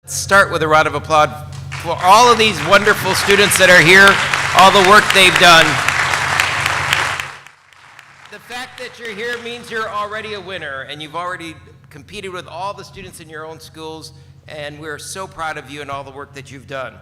Start with a round of applause for all of these wonderful students that are here, all the work they've done. The fact that you're here means you're already a winner and you've already competed with all the students in your own schools, and we're so proud of you and all the work that you've done.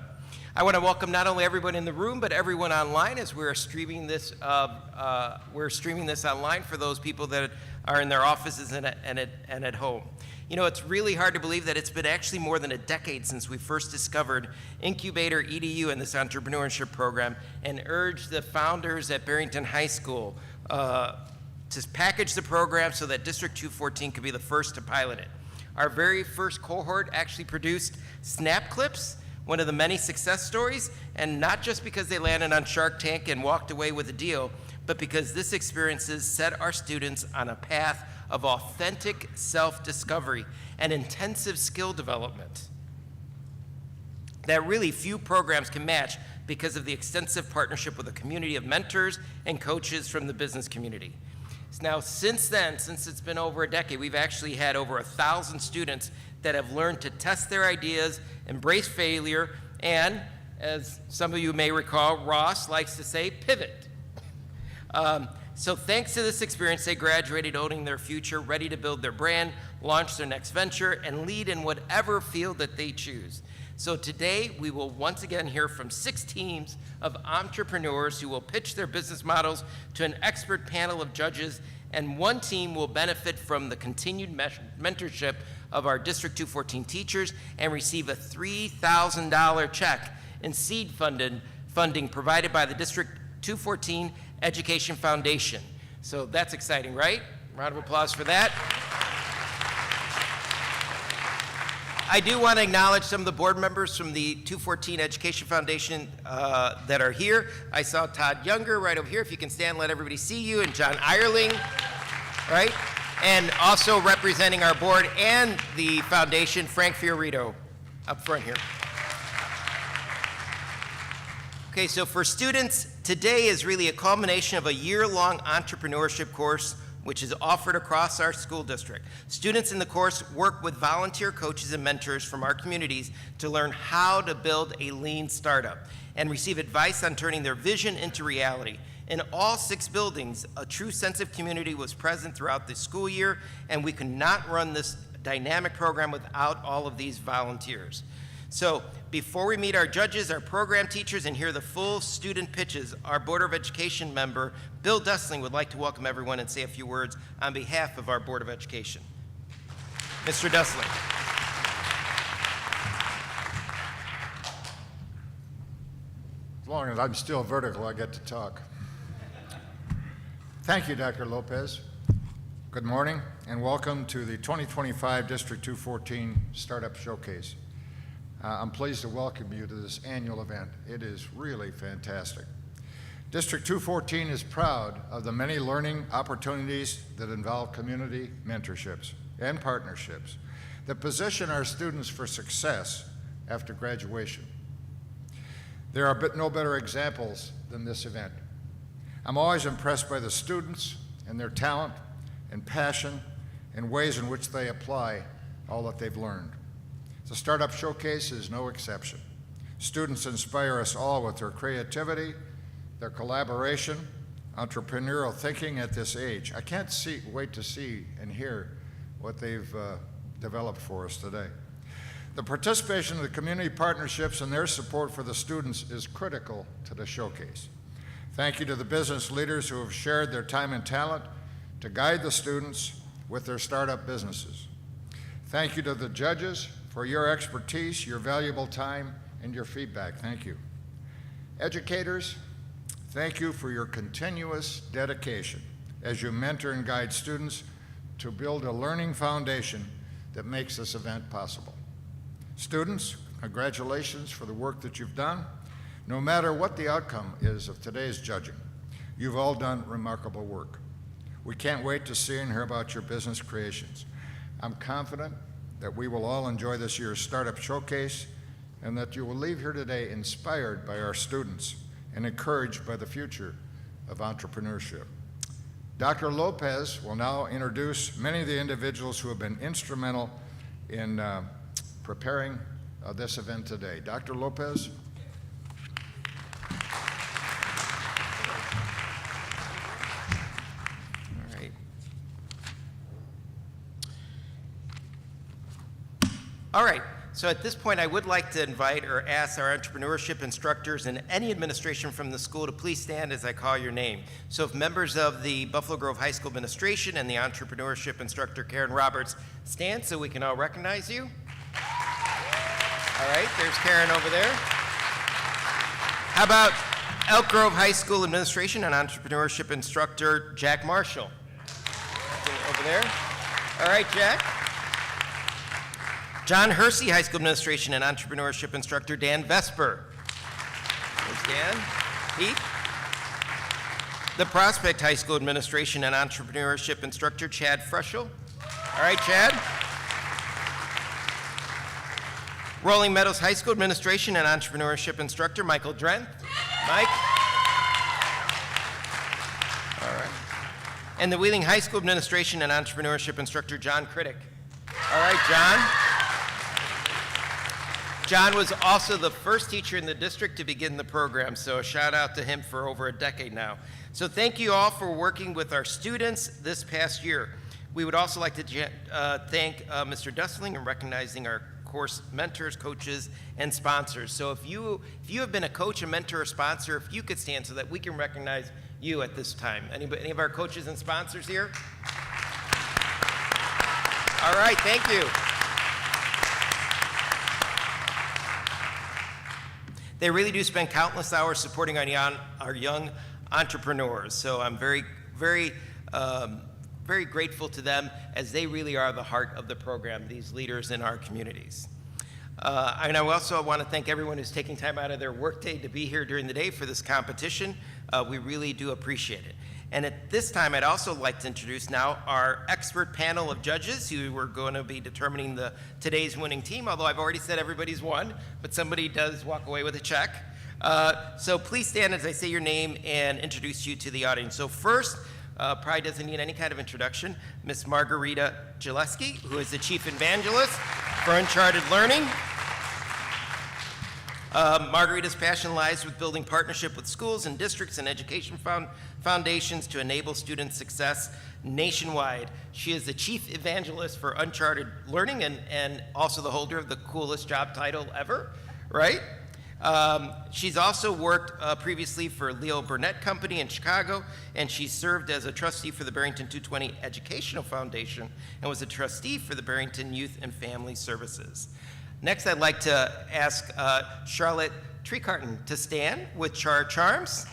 I want to welcome not only everyone in the room, but everyone online as we're streaming this online for those people that are in their offices and at home. You know, it's really hard to believe that it's been actually more than a decade since we first discovered Incubator EDU and this entrepreneurship program and urged the founders at Barrington High School to package the program so that District 214 could be the first to pilot it. Our very first cohort actually produced snap clips, one of the many success stories, and not just because they landed on Shark Tank and walked away with a deal, but because this experiences set our students on a path of authentic self-discovery and intensive skill development that really few programs can match because of the extensive partnership with a community of mentors and coaches from the business community. Now, since then, since it's been over a decade, we've actually had over 1,000 students that have learned to test their ideas, embrace failure, and, as some of you may recall, Ross likes to say, pivot. So thanks to this experience, they graduated owning their future, ready to build their brand, launch their next venture, and lead in whatever field that they choose. So today, we will once again hear from 6 teams of entrepreneurs who will pitch their business models to an expert panel of judges, and one team will benefit from the continued mentorship of our District 214 teachers and receive a $3,000 check in seed funding provided by the District 214 Education Foundation. So that's exciting, right? Round of applause for that. I do want to acknowledge some of the board members from the 214 Education Foundation that are here. I saw Todd Younger right over here. If you can stand, let everybody see you, and John Ireling, right? And also representing our board and the foundation, Frank Fiorito, up front here. Okay, so for students, today is really a culmination of a year-long entrepreneurship course which is offered across our school district. Students in the course work with volunteer coaches and mentors from our communities to learn how to build a lean startup and receive advice on turning their vision into reality. In all 6 buildings, a true sense of community was present throughout the school year, and we could not run this dynamic program without all of these volunteers. So before we meet our judges, our program teachers, and hear the full student pitches, our Board of Education member, Bill Dustling, would like to welcome everyone and say a few words on behalf of our Board of Education. Mr. Dustling. As long as I'm still vertical, I get to talk. Thank you, Dr. Lopez. Good morning, and welcome to the 2025 District 214 Startup Showcase. I'm pleased to welcome you to this annual event. It is really fantastic. District 214 is proud of the many learning opportunities that involve community mentorships and partnerships that position our students for success after graduation. There are no better examples than this event. I'm always impressed by the students and their talent and passion and ways in which they apply all that they've learned. The Startup Showcase is no exception. Students inspire us all with their creativity, their collaboration, entrepreneurial thinking at this age. I can't wait to see and hear what they've developed for us today. The participation of the community partnerships and their support for the students is critical to the showcase. Thank you to the business leaders who have shared their time and talent to guide the students with their startup businesses. Thank you to the judges for your expertise, your valuable time, and your feedback. Thank you. Educators, thank you for your continuous dedication as you mentor and guide students to build a learning foundation that makes this event possible. Students, congratulations for the work that you've done. No matter what the outcome is of today's judging, you've all done remarkable work. We can't wait to see and hear about your business creations. I'm confident that we will all enjoy this year's Startup Showcase and that you will leave here today inspired by our students and encouraged by the future of entrepreneurship. Dr. Lopez will now introduce many of the individuals who have been instrumental in preparing this event today. Dr. Lopez? All right. All right. So at this point, I would like to invite or ask our entrepreneurship instructors and any administration from the school to please stand as I call your name. So if members of the Buffalo Grove High School administration and the entrepreneurship instructor, Karen Roberts, stand so we can all recognize you. All right, there's Karen over there. How about Elk Grove High School administration and entrepreneurship instructor, Jack Marshall? Over there. All right, Jack. John Hersey High School administration and entrepreneurship instructor, Dan Vesper. There's Dan. Pete. The Prospect High School administration and entrepreneurship instructor, Chad Freschel. All right, Chad. Rolling Meadows High School administration and entrepreneurship instructor, Michael Drenth. Mike. All right. And the Wheeling High School administration and entrepreneurship instructor, John Critic. All right, John. John was also the first teacher in the district to begin the program, so a shout out to him for over a decade now. So thank you all for working with our students this past year. We would also like to thank Mr. Dustling and recognizing our course mentors, coaches, and sponsors. So if you have been a coach, a mentor, or sponsor, if you could stand so that we can recognize you at this time. Any of our coaches and sponsors here? All right, thank you. They really do spend countless hours supporting our young entrepreneurs. So I'm very, very, very grateful to them as they really are the heart of the program, these leaders in our communities. And I also want to thank everyone who's taking time out of their workday to be here during the day for this competition. We really do appreciate it. And at this time, I'd also like to introduce now our expert panel of judges who are going to be determining today's winning team, although I've already said everybody's won, but somebody does walk away with a check. So please stand as I say your name and introduce you to the audience. So first, probably doesn't need any kind of introduction, Miss Margarita Gillespie, who is the Chief Evangelist for Uncharted Learning. Margarita's passion lies with building partnership with schools and districts and education foundations to enable student success nationwide. She is the Chief Evangelist for Uncharted Learning and also the holder of the coolest job title ever, right? She's also worked previously for Leo Burnett Company in Chicago, and she served as a trustee for the Barrington 220 Educational Foundation and was a trustee for the Barrington Youth and Family Services. Next, I'd like to ask Charlotte Treecarton to stand with Char Charms.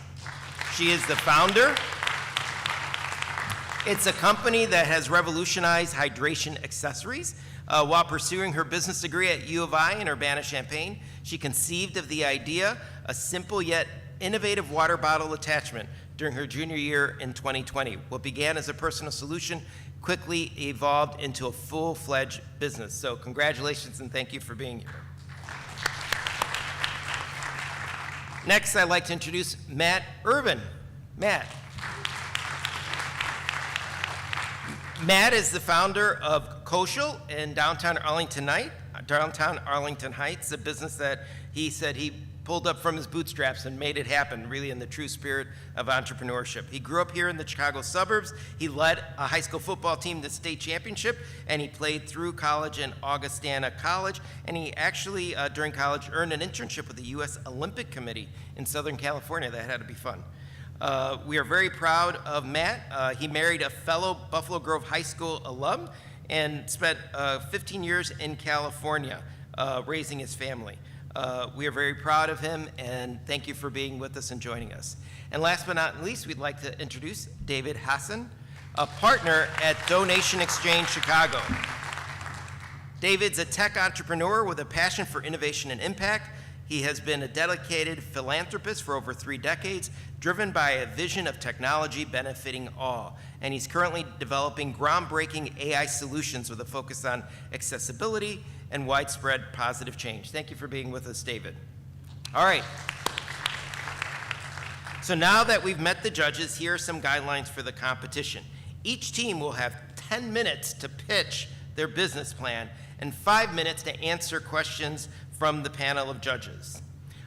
She is the founder. It's a company that has revolutionized hydration accessories. While pursuing her business degree at U of I in Urbana-Champaign, she conceived of the idea, a simple yet innovative water bottle attachment during her junior year in 2020. What began as a personal solution quickly evolved into a full-fledged business. So congratulations and thank you for being here. Next, I'd like to introduce Matt Urban. Matt. Matt is the founder of Koshal in downtown Arlington Heights, a business that he said he pulled up from his bootstraps and made it happen, really in the true spirit of entrepreneurship. He grew up here in the Chicago suburbs. He led a high school football team to state championship, and he played through college in Augustana College, and he actually, during college, earned an internship with the U.S. Olympic Committee in Southern California. That had to be fun. We are very proud of Matt. He married a fellow Buffalo Grove High School alum and spent 15 years in California raising his family. We are very proud of him, and thank you for being with us and joining us. And last but not least, we'd like to introduce David Hassan, a partner at Donation Exchange Chicago. David's a tech entrepreneur with a passion for innovation and impact. He has been a dedicated philanthropist for over 3 decades, driven by a vision of technology benefiting all. And he's currently developing groundbreaking AI solutions with a focus on accessibility and widespread positive change. Thank you for being with us, David. All right. So now that we've met the judges, here are some guidelines for the competition. Each team will have 10 minutes to pitch their business plan and 5 minutes to answer questions from the panel of judges.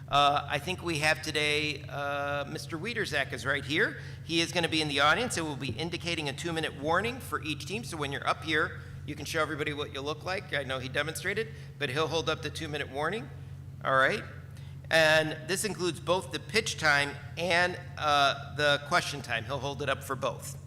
I think we have today, Mr. Wiederzak is right here. He is going to be in the audience and will be indicating a 2-minute warning for each team. So when you're up here, you can show everybody what you look like. I know he demonstrated, but he'll hold up the 2-minute warning. All right. And this includes both the pitch time and the question time. He'll hold it up for both.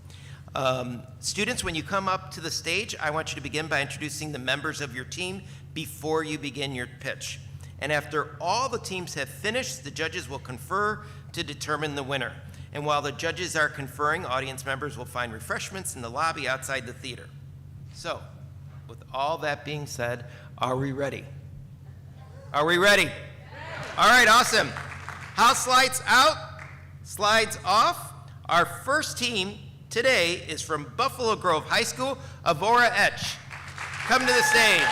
Students, when you come up to the stage, I want you to begin by introducing the members of your team before you begin your pitch. And after all the teams have finished, the judges will confer to determine the winner. And while the judges are conferring, audience members will find refreshments in the lobby outside the theater. So, with all that being said, are we ready? Are we ready? All right, awesome. House lights out, slides off. Our first team today is from Buffalo Grove High School, Avora Etch. Come to the stage.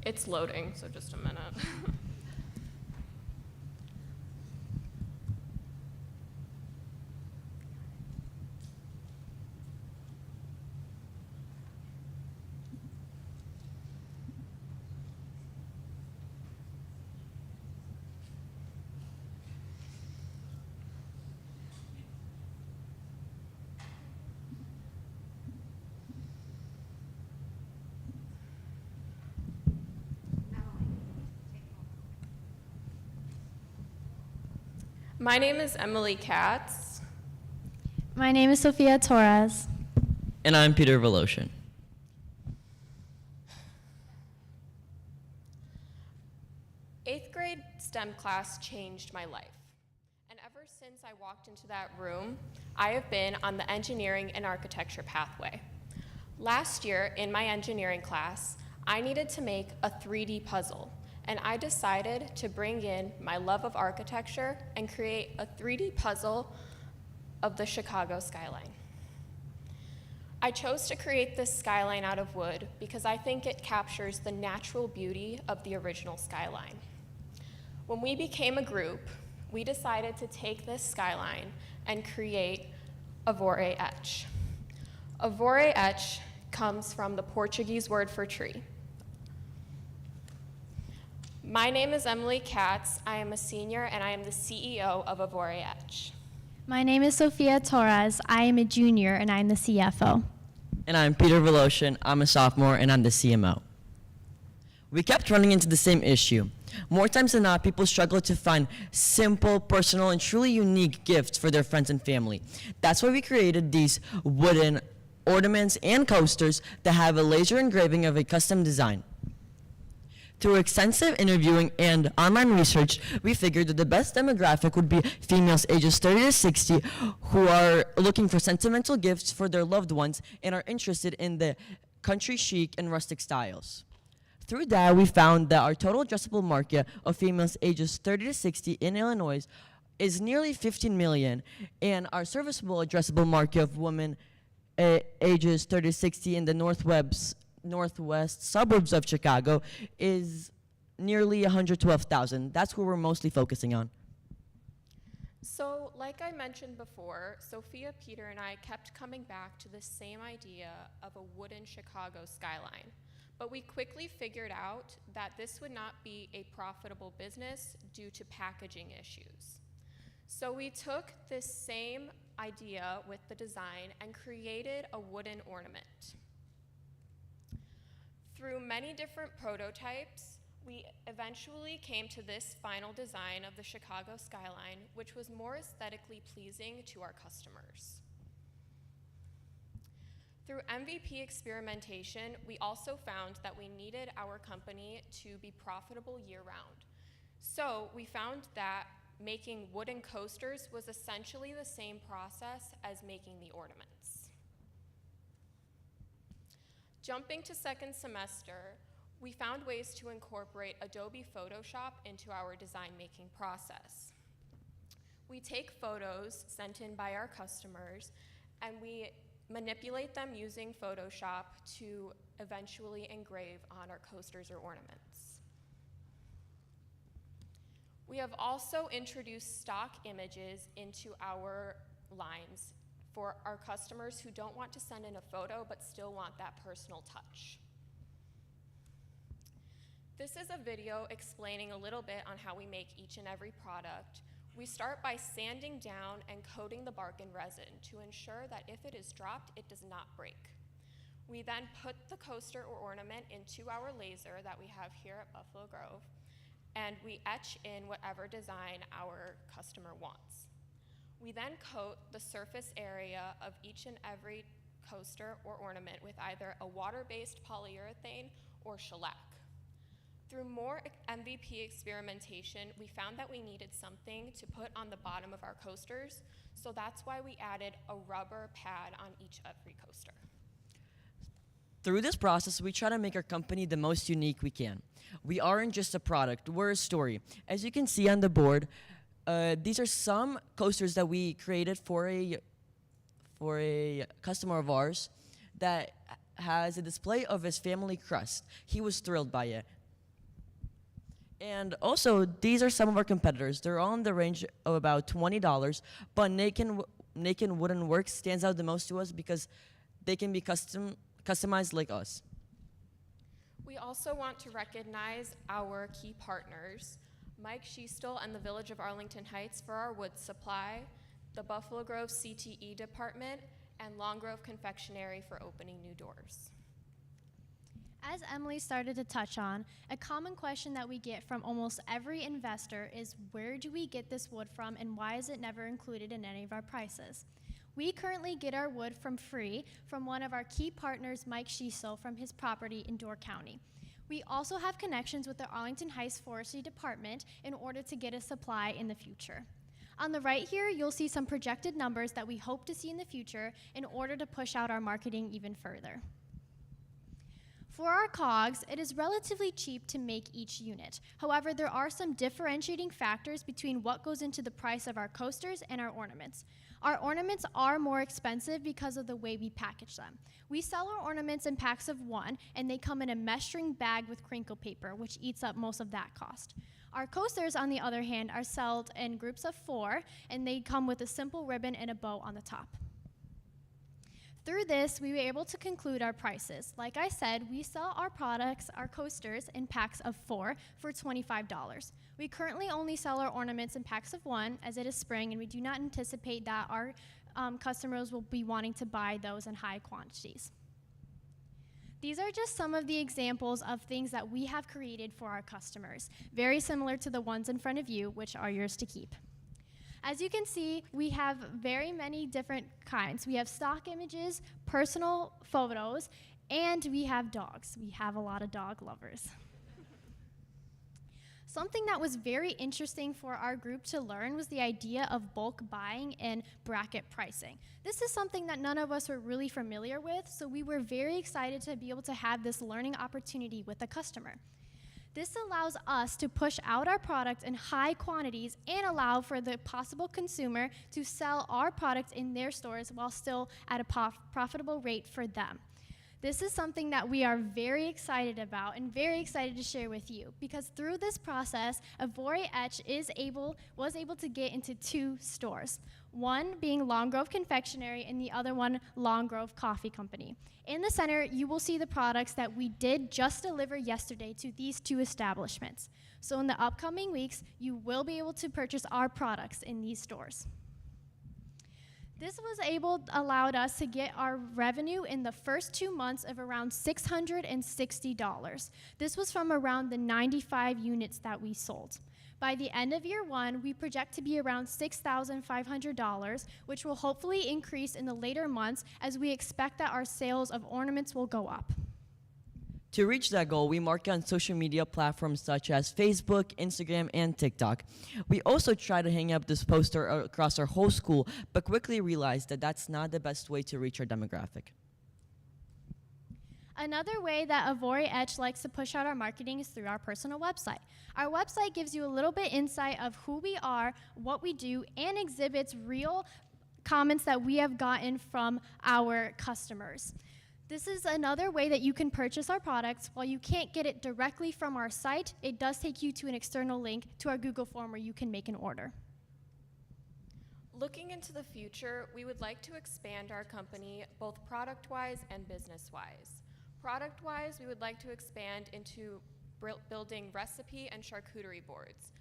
It's loading, so just a minute. My name is Emily Katz. My name is Sophia Torres. And I'm Peter Voloshin. Eighth grade STEM class changed my life. And ever since I walked into that room, I have been on the engineering and architecture pathway. Last year, in my engineering class, I needed to make a 3D puzzle. And I decided to bring in my love of architecture and create a 3D puzzle of the Chicago skyline. I chose to create this skyline out of wood because I think it captures the natural beauty of the original skyline. When we became a group, we decided to take this skyline and create Avora Etch. Avora Etch comes from the Portuguese word for tree. My name is Emily Katz. I am a senior and I am the CEO of Avora Etch. My name is Sophia Torres. I am a junior and I'm the CFO. And I'm Peter Voloshin. I'm a sophomore and I'm the CMO. We kept running into the same issue. More times than not, people struggle to find simple, personal, and truly unique gifts for their friends and family. That's why we created these wooden ornaments and coasters that have a laser engraving of a custom design. Through extensive interviewing and online research, we figured that the best demographic would be females ages 30 to 60 who are looking for sentimental gifts for their loved ones and are interested in the country chic and rustic styles. Through that, we found that our total addressable market of females ages 30 to 60 in Illinois is nearly 15 million, and our serviceable addressable market of women ages 30 to 60 in the northwest suburbs of Chicago is nearly 112,000. That's who we're mostly focusing on. So, like I mentioned before, Sophia, Peter, and I kept coming back to the same idea of a wooden Chicago skyline. But we quickly figured out that this would not be a profitable business due to packaging issues. So we took this same idea with the design and created a wooden ornament. Through many different prototypes, we eventually came to this final design of the Chicago skyline, which was more aesthetically pleasing to our customers. Through MVP experimentation, we also found that we needed our company to be profitable year-round. So we found that making wooden coasters was essentially the same process as making the ornaments. Jumping to second semester, we found ways to incorporate Adobe Photoshop into our design-making process. We take photos sent in by our customers, and we manipulate them using Photoshop to eventually engrave on our coasters or ornaments. We have also introduced stock images into our lines for our customers who don't want to send in a photo but still want that personal touch. This is a video explaining a little bit on how we make each and every product. We start by sanding down and coating the bark in resin to ensure that if it is dropped, it does not break. We then put the coaster or ornament into our laser that we have here at Buffalo Grove, and we etch in whatever design our customer wants. We then coat the surface area of each and every coaster or ornament with either a water-based polyurethane or shellac. Through more MVP experimentation, we found that we needed something to put on the bottom of our coasters, so that's why we added a rubber pad on every coaster. Through this process, we try to make our company the most unique we can. We aren't just a product, we're a story. As you can see on the board, these are some coasters that we created for a customer of ours that has a display of his family crest. He was thrilled by it. And also, these are some of our competitors. They're all in the range of about $20, but Nakin Wooden Works stands out the most to us because they can be customized like us. We also want to recognize our key partners, Mike Schiestel and the Village of Arlington Heights for our wood supply, the Buffalo Grove CTE department, and Long Grove Confectionery for opening new doors. As Emily started to touch on, a common question that we get from almost every investor is, where do we get this wood from and why is it never included in any of our prices? We currently get our wood from free from one of our key partners, Mike Schiesel, from his property in Door County. We also have connections with the Arlington Heights Forestry Department in order to get a supply in the future. On the right here, you'll see some projected numbers that we hope to see in the future in order to push out our marketing even further. For our COGS, it is relatively cheap to make each unit. However, there are some differentiating factors between what goes into the price of our coasters and our ornaments. Our ornaments are more expensive because of the way we package them. We sell our ornaments in packs of 1, and they come in a mesh string bag with crinkle paper, which eats up most of that cost. Our coasters, on the other hand, are sold in groups of 4, and they come with a simple ribbon and a bow on the top. Through this, we were able to conclude our prices. Like I said, we sell our products, our coasters, in packs of 4 for $25. We currently only sell our ornaments in packs of 1, as it is spring, and we do not anticipate that our customers will be wanting to buy those in high quantities. These are just some of the examples of things that we have created for our customers, very similar to the ones in front of you, which are yours to keep. As you can see, we have very many different kinds. We have stock images, personal photos, and we have dogs. We have a lot of dog lovers. Something that was very interesting for our group to learn was the idea of bulk buying and bracket pricing. This is something that none of us were really familiar with, so we were very excited to be able to have this learning opportunity with the customer. This allows us to push out our product in high quantities and allow for the possible consumer to sell our product in their stores while still at a profitable rate for them. This is something that we are very excited about and very excited to share with you, because through this process, Avori Etch was able to get into 2 stores, one being Long Grove Confectionery and the other one Long Grove Coffee Company. In the center, you will see the products that we did just deliver yesterday to these 2 establishments. So in the upcoming weeks, you will be able to purchase our products in these stores. This allowed us to get our revenue in the first 2 months of around $660. This was from around the 95 units that we sold. By the end of year 1, we project to be around $6,500, which will hopefully increase in the later months as we expect that our sales of ornaments will go up. To reach that goal, we market on social media platforms such as Facebook, Instagram, and TikTok. We also try to hang up this poster across our whole school, but quickly realized that that's not the best way to reach our demographic. Another way that Avori Etch likes to push out our marketing is through our personal website. Our website gives you a little bit insight of who we are, what we do, and exhibits real comments that we have gotten from our customers. This is another way that you can purchase our products. While you can't get it directly from our site, it does take you to an external link to our Google form where you can make an order. Looking into the future, we would like to expand our company both product-wise and business-wise. Product-wise, we would like to expand into building recipe and charcuterie boards.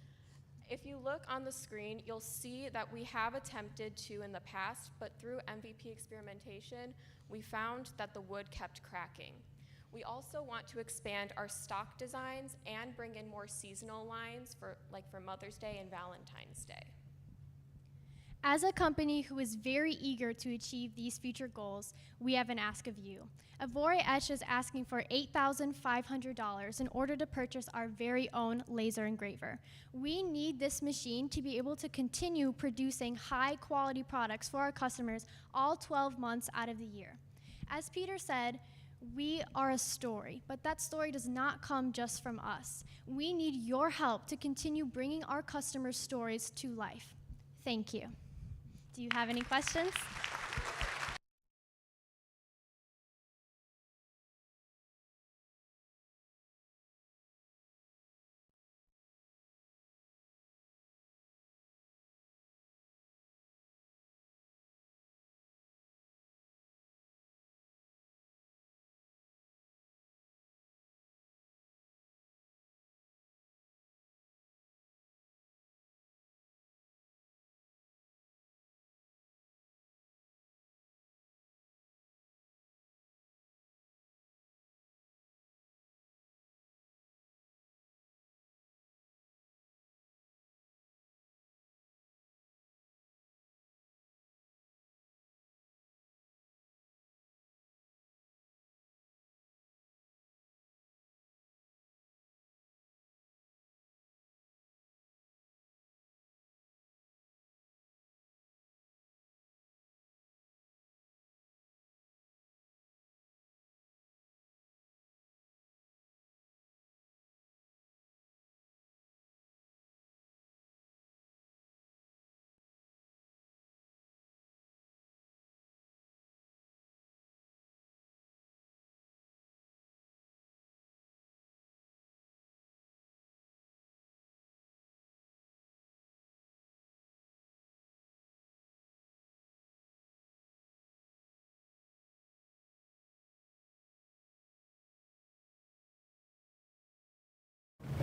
If you look on the screen, you'll see that we have attempted to in the past, but through MVP experimentation, we found that the wood kept cracking. We also want to expand our stock designs and bring in more seasonal lines for Mother's Day and Valentine's Day. As a company who is very eager to achieve these future goals, we have an ask of you. Avori Etch is asking for $8,500 in order to purchase our very own laser engraver. We need this machine to be able to continue producing high-quality products for our customers all 12 months out of the year. As Peter said, we are a story, but that story does not come just from us. We need your help to continue bringing our customers' stories to life. Thank you. Do you have any questions?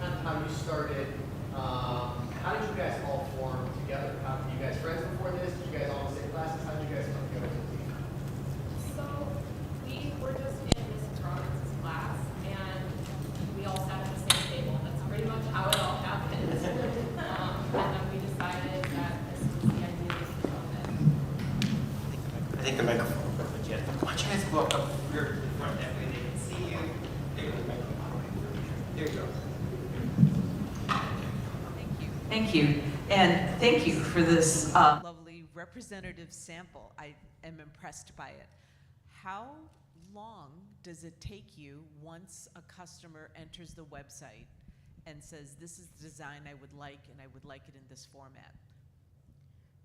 Kind of how you started. How did you guys all form together? Were you guys friends before this? Did you guys all in the same classes? How did you guys come together as a team? So we were just in Mrs. Roberts' class, and we all sat at the same table. That's pretty much how it all happened. And then we decided that this was the idea to go with. I think the microphone. But yeah, why don't you guys go up here in front that way they can see you. There you go. There you go. Thank you, and thank you for this lovely representative sample. I am impressed by it. How long does it take you once a customer enters the website and says, this is the design I would like, and I would like it in this format?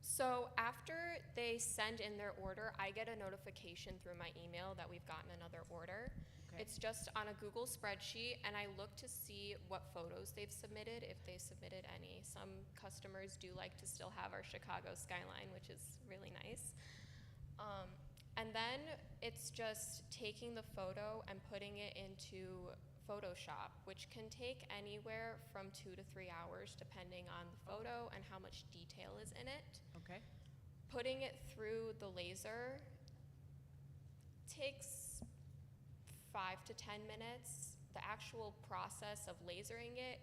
So after they send in their order, I get a notification through my email that we've gotten another order. Okay. It's just on a Google spreadsheet, and I look to see what photos they've submitted, if they submitted any. Some customers do like to still have our Chicago skyline, which is really nice. And then it's just taking the photo and putting it into Photoshop, which can take anywhere from 2 to 3 hours depending on the photo and how much detail is in it. Okay. putting it through the laser takes 5 to 10 minutes. The actual process of lasering it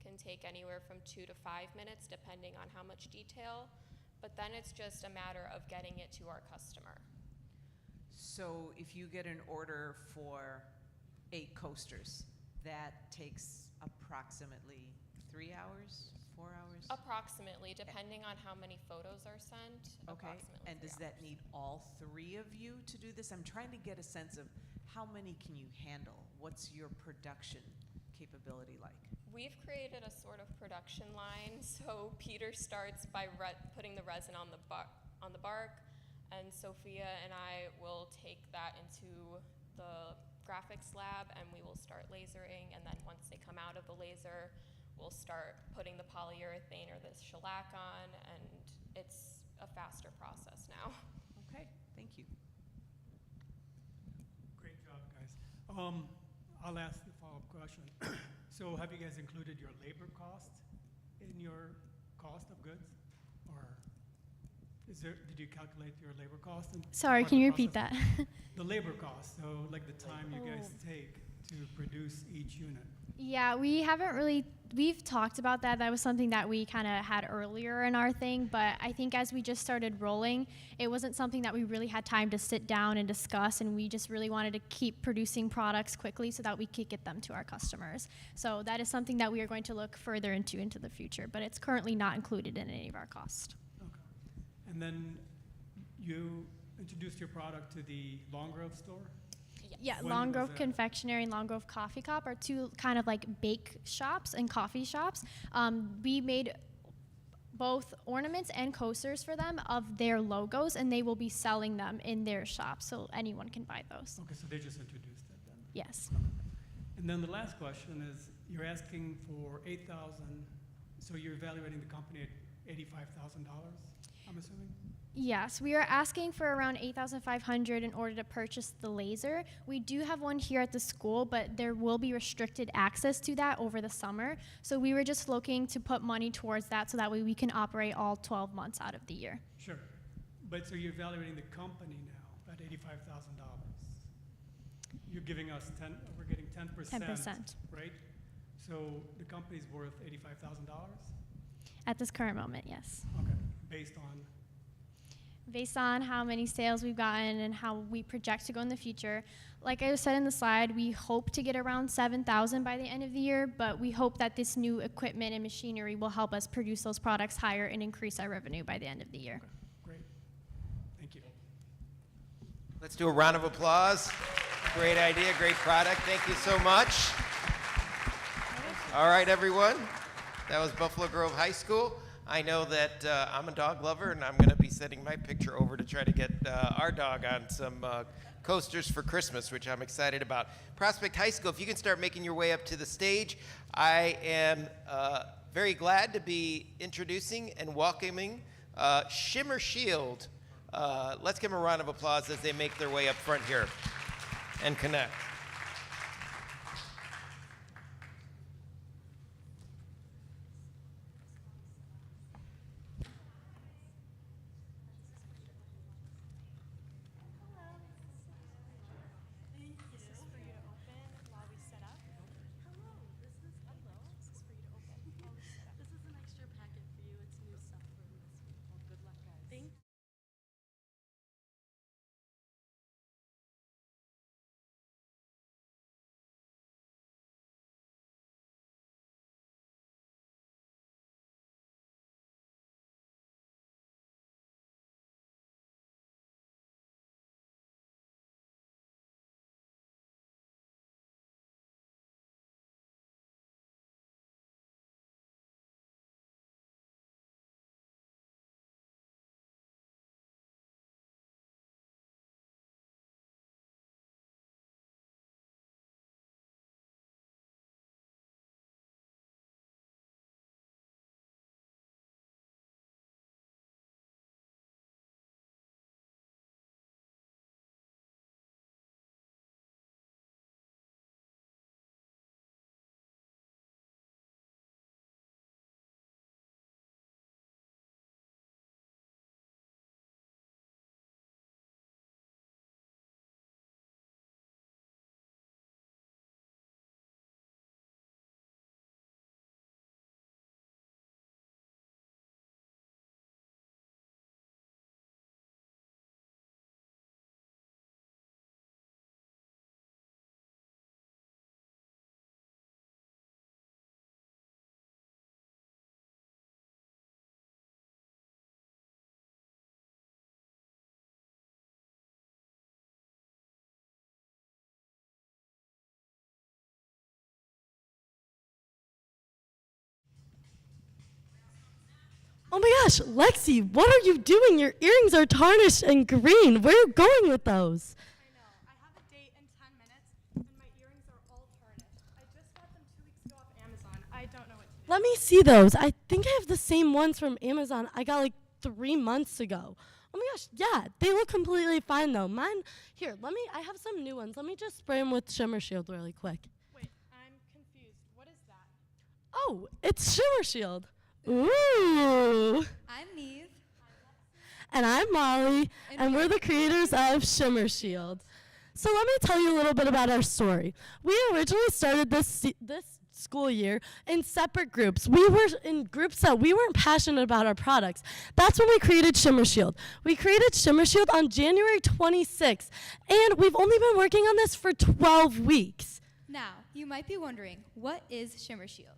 can take anywhere from 2 to 5 minutes, depending on how much detail. But then it's just a matter of getting it to our customer. So if you get an order for 8 coasters, that takes approximately 3 hours, 4 hours? Approximately, depending on how many photos are sent. Okay, Approximately and 3 does that hours. need all 3 of you to do this? I'm trying to get a sense of how many can you handle? What's your production capability like? We've created a sort of production line. So Peter starts by putting the resin on the bark, and Sophia and I will take that into the graphics lab, and we will start lasering. And then once they come out of the laser, we'll start putting the polyurethane or the shellac on, and it's a faster process now. Okay, thank you. Great job, guys. I'll ask the follow-up question. So have you guys included your labor cost in your cost of goods? Or did you calculate your labor cost? Sorry, can you repeat that? The labor cost, so like the time you guys take to produce each unit. Yeah, we've talked about that. That was something that we kind of had earlier in our thing, but I think as we just started rolling, it wasn't something that we really had time to sit down and discuss, and we just really wanted to keep producing products quickly so that we could get them to our customers. So that is something that we are going to look further into the future, but it's currently not included in any of our cost. Okay. And then you introduced your product to the Long Grove store? Yeah, When Long was Grove that? Confectionery and Long Grove Coffee Cup are two kind of like bake shops and coffee shops. We made both ornaments and coasters for them of their logos, and they will be selling them in their shop, so anyone can buy those. Okay, so they just introduced it then. Yes. And then the last question is, you're asking for 8,000, so you're evaluating the company at $85,000, I'm assuming? Yes, we are asking for around $8,500 in order to purchase the laser. We do have one here at the school, but there will be restricted access to that over the summer. So we were just looking to put money towards that so that way we can operate all 12 months out of the year. Sure. But so you're evaluating the company now at $85,000. You're giving us we're getting 10%. 10%. Right? So the company's worth $85,000? At this current moment, yes. Okay. Based on how many sales we've gotten and how we project to go in the future. Like I said in the slide, we hope to get around 7,000 by the end of the year, but we hope that this new equipment and machinery will help us produce those products higher and increase our revenue by the end of the year. Okay. Great. Thank you. Let's do a round of applause. Great idea, great product. Thank you so much. All right, everyone. That was Buffalo Grove High School. I know that I'm a dog lover, and I'm going to be sending my picture over to try to get our dog on some coasters for Christmas, which I'm excited about. Prospect High School, if you can start making your way up to the stage, I am very glad to be introducing and welcoming Shimmer Shield. Let's give them a round of applause as they make their way up front here and connect. Oh my gosh, Lexi, what are you doing? Your earrings are tarnished and green. Where are you going with those? I know. I have a date in 10 minutes, and my earrings are all tarnished. I just got them 2 weeks ago off Amazon. I don't know what to do. Let me see those. I think I have the same ones from Amazon I got like 3 months ago. Oh my gosh, yeah, they look completely fine though. Mine, here, I have some new ones. Let me just spray them with Shimmer Shield really quick. Wait, I'm confused. What is that? Oh, it's Shimmer Shield. Ooh. I'm Neve. And I'm Molly, and we're the creators of Shimmer Shield. So let me tell you a little bit about our story. We originally started this school year in separate groups. We were in groups that we weren't passionate about our products. That's when we created Shimmer Shield. We created Shimmer Shield on January 26th, and we've only been working on this for 12 weeks. Now, you might be wondering, what is Shimmer Shield?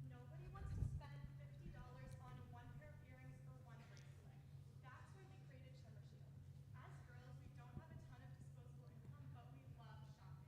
Nobody wants to spend $50 on one pair of earrings or one bracelet. That's why we created Shimmer Shield. As girls, we don't have a ton of disposable income, but we love shopping.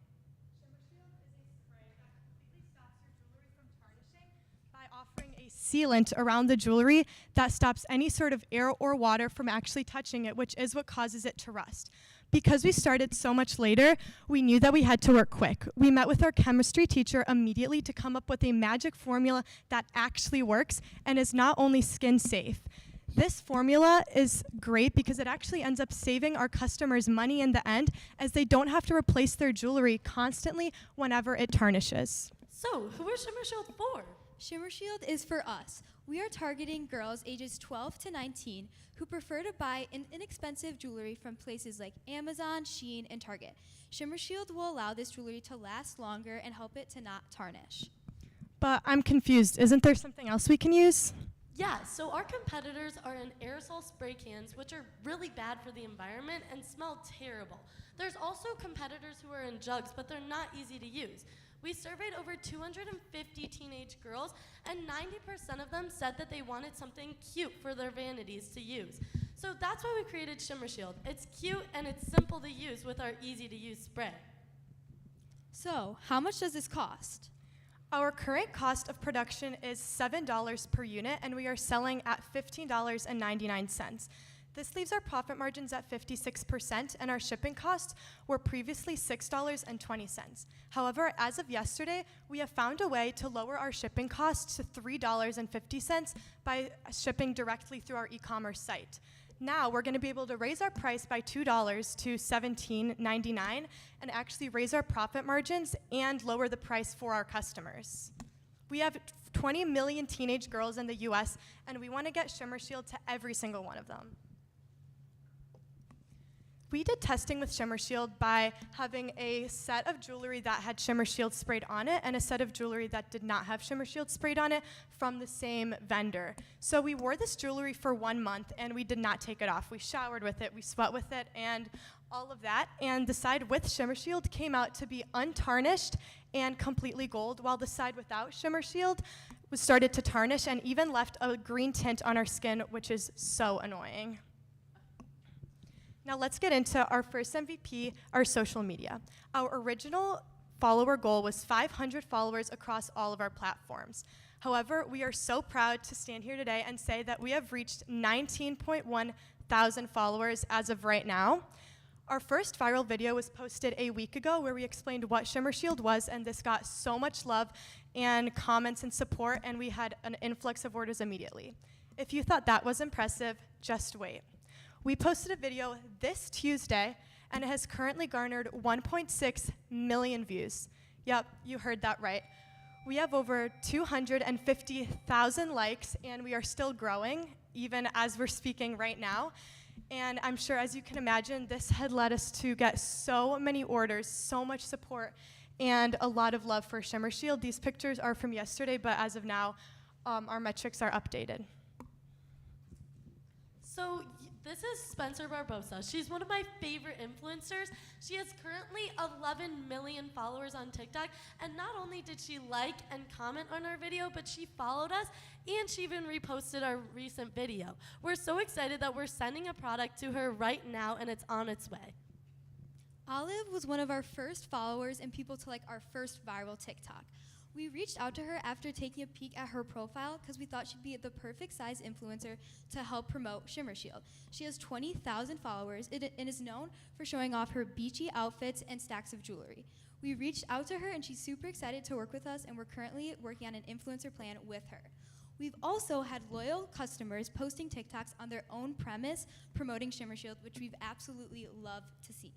Shimmer Shield is a spray that completely stops your jewelry from tarnishing by offering a sealant around the jewelry that stops any sort of air or water from actually touching it, which is what causes it to rust. Because we started so much later, we knew that we had to work quick. We met with our chemistry teacher immediately to come up with a magic formula that actually works and is not only skin safe. This formula is great because it actually ends up saving our customers money in the end, as they don't have to replace their jewelry constantly whenever it tarnishes. So, who is Shimmer Shield for? Shimmer Shield is for us. We are targeting girls ages 12 to 19 who prefer to buy inexpensive jewelry from places like Amazon, Shein, and Target. Shimmer Shield will allow this jewelry to last longer and help it to not tarnish. But I'm confused. Isn't there something else we can use? Yeah, so our competitors are in aerosol spray cans, which are really bad for the environment and smell terrible. There's also competitors who are in jugs, but they're not easy to use. We surveyed over 250 teenage girls, and 90% of them said that they wanted something cute for their vanities to use. So that's why we created Shimmer Shield. It's cute and it's simple to use with our easy-to-use spray. So, how much does this cost? Our current cost of production is $7 per unit, and we are selling at $15.99. This leaves our profit margins at 56%, and our shipping costs were previously $6.20. However, as of yesterday, we have found a way to lower our shipping costs to $3.50 by shipping directly through our e-commerce site. Now we're going to be able to raise our price by $2 to $17.99 and actually raise our profit margins and lower the price for our customers. We have 20 million teenage girls in the US, and we want to get Shimmer Shield to every single one of them. We did testing with Shimmer Shield by having a set of jewelry that had Shimmer Shield sprayed on it and a set of jewelry that did not have Shimmer Shield sprayed on it from the same vendor. So we wore this jewelry for 1 month and we did not take it off. We showered with it, we sweat with it, and all of that. And the side with Shimmer Shield came out to be untarnished and completely gold, while the side without Shimmer Shield was started to tarnish and even left a green tint on our skin, which is so annoying. Now let's get into our first MVP, our social media. Our original follower goal was 500 followers across all of our platforms. However, we are so proud to stand here today and say that we have reached 19.1 thousand followers as of right now. Our first viral video was posted a week ago where we explained what Shimmer Shield was, and this got so much love and comments and support, and we had an influx of orders immediately. If you thought that was impressive, just wait. We posted a video this Tuesday, and it has currently garnered 1.6 million views. Yep, you heard that right. We have over 250,000 likes, and we are still growing, even as we're speaking right now. And I'm sure, as you can imagine, this had led us to get so many orders, so much support, and a lot of love for Shimmer Shield. These pictures are from yesterday, but as of now, our metrics are updated. So this is Spencer Barbosa. She's one of my favorite influencers. She has currently 11 million followers on TikTok, and not only did she like and comment on our video, but she followed us, and she even reposted our recent video. We're so excited that we're sending a product to her right now, and it's on its way. Olive was one of our first followers and people to like our first viral TikTok. We reached out to her after taking a peek at her profile because we thought she'd be the perfect size influencer to help promote Shimmer Shield. She has 20,000 followers and is known for showing off her beachy outfits and stacks of jewelry. We reached out to her and she's super excited to work with us, and we're currently working on an influencer plan with her. We've also had loyal customers posting TikToks on their own premise promoting Shimmer Shield, which we've absolutely loved to see.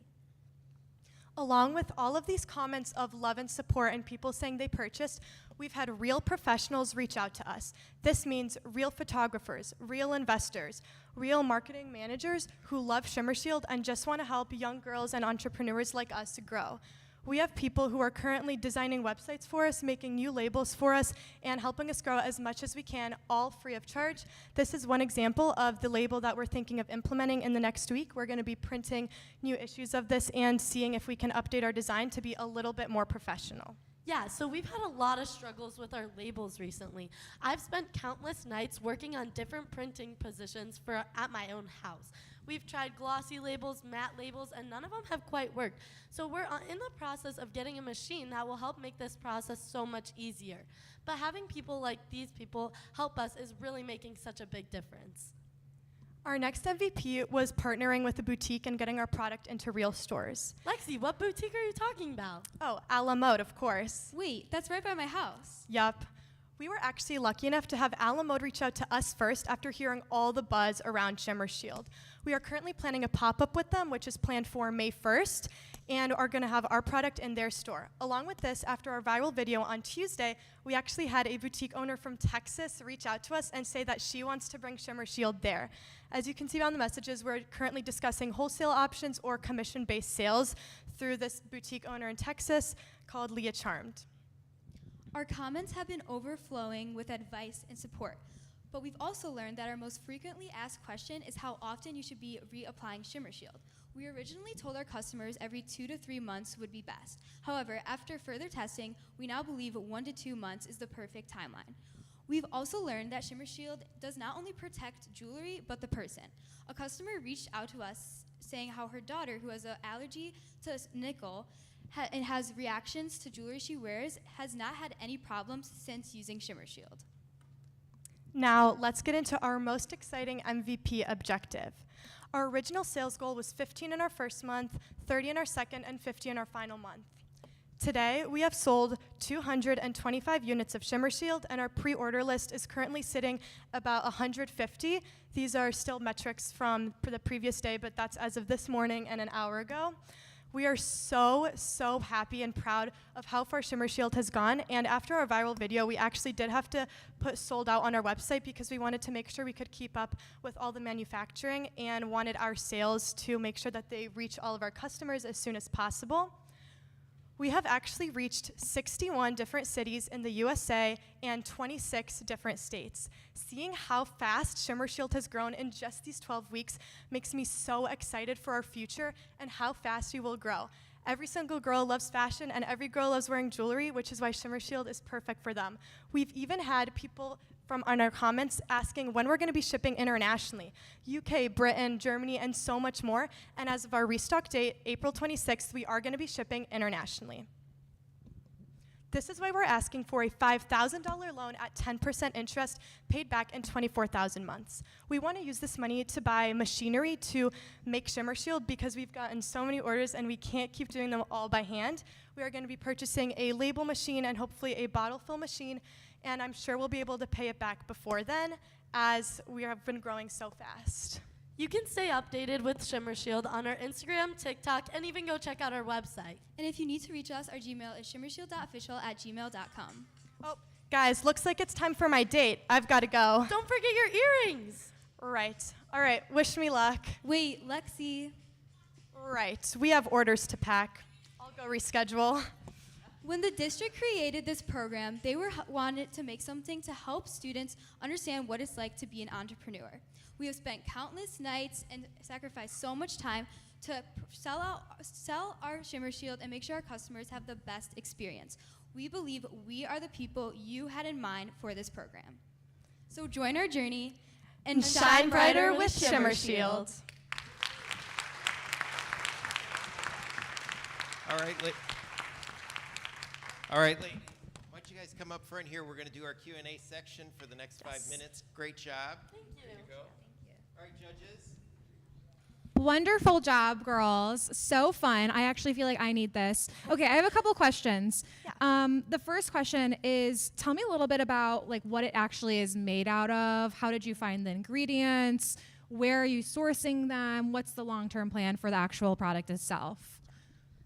Along with all of these comments of love and support and people saying they purchased, we've had real professionals reach out to us. This means real photographers, real investors, real marketing managers who love Shimmer Shield and just want to help young girls and entrepreneurs like us grow. We have people who are currently designing websites for us, making new labels for us, and helping us grow as much as we can, all free of charge. This is one example of the label that we're thinking of implementing in the next week. We're going to be printing new issues of this and seeing if we can update our design to be a little bit more professional. Yeah, so we've had a lot of struggles with our labels recently. I've spent countless nights working on different printing positions at my own house. We've tried glossy labels, matte labels, and none of them have quite worked. So we're in the process of getting a machine that will help make this process so much easier. But having people like these people help us is really making such a big difference. Our next MVP was partnering with a boutique and getting our product into real stores. Lexi, what boutique are you talking about? Oh, A La Mode, of course. Wait, that's right by my house. Yup. We were actually lucky enough to have A La Mode reach out to us first after hearing all the buzz around Shimmer Shield. We are currently planning a pop-up with them, which is planned for May 1st, and are going to have our product in their store. Along with this, after our viral video on Tuesday, we actually had a boutique owner from Texas reach out to us and say that she wants to bring Shimmer Shield there. As you can see on the messages, we're currently discussing wholesale options or commission-based sales through this boutique owner in Texas called Leah Charmed. Our comments have been overflowing with advice and support, but we've also learned that our most frequently asked question is how often you should be reapplying Shimmer Shield. We originally told our customers every 2 to 3 months would be best. However, after further testing, we now believe 1 to 2 months is the perfect timeline. We've also learned that Shimmer Shield does not only protect jewelry, but the person. A customer reached out to us saying how her daughter, who has an allergy to nickel, and has reactions to jewelry she wears, has not had any problems since using Shimmer Shield. Now, let's get into our most exciting MVP objective. Our original sales goal was 15 in our first month, 30 in our second, and 50 in our final month. Today, we have sold 225 units of Shimmer Shield, and our pre-order list is currently sitting about 150. These are still metrics from the previous day, but that's as of this morning and an hour ago. We are so happy and proud of how far Shimmer Shield has gone, and after our viral video, we actually did have to put sold out on our website because we wanted to make sure we could keep up with all the manufacturing and wanted our sales to make sure that they reach all of our customers as soon as possible. We have actually reached 61 different cities in the USA and 26 different states. Seeing how fast Shimmer Shield has grown in just these 12 weeks makes me so excited for our future and how fast we will grow. Every single girl loves fashion and every girl loves wearing jewelry, which is why Shimmer Shield is perfect for them. We've even had people on our comments asking when we're going to be shipping internationally. UK, Britain, Germany, and so much more. And as of our restock date, April 26th, we are going to be shipping internationally. This is why we're asking for a $5,000 loan at 10% interest paid back in 24,000 months. We want to use this money to buy machinery to make Shimmer Shield because we've gotten so many orders and we can't keep doing them all by hand. We are going to be purchasing a label machine and hopefully a bottle fill machine, and I'm sure we'll be able to pay it back before then as we have been growing so fast. You can stay updated with Shimmer Shield on our Instagram, TikTok, and even go check out our website. And if you need to reach us, our Gmail is shimmershield.official@gmail.com. Oh, guys, looks like it's time for my date. I've got to go. Don't forget your earrings. Right. All right, wish me luck. Wait, Lexi. Right, we have orders to pack. I'll go reschedule. When the district created this program, they wanted to make something to help students understand what it's like to be an entrepreneur. We have spent countless nights and sacrificed so much time to sell our Shimmer Shield and make sure our customers have the best experience. We believe we are the people you had in mind for this program. So join our journey and shine brighter with Shimmer Shield. All right, Lee. Why don't you guys guys come up front here? We're going to do our Q&A section for the next 5 minutes. Great job. Thank you. There you go. All right, judges. Wonderful job, girls. So fun. I actually feel like I need this. Okay, I have a couple questions. The first question is, tell me a little bit about like what it actually is made out of. How did you find the ingredients? Where are you sourcing them? What's the long-term plan for the actual product itself?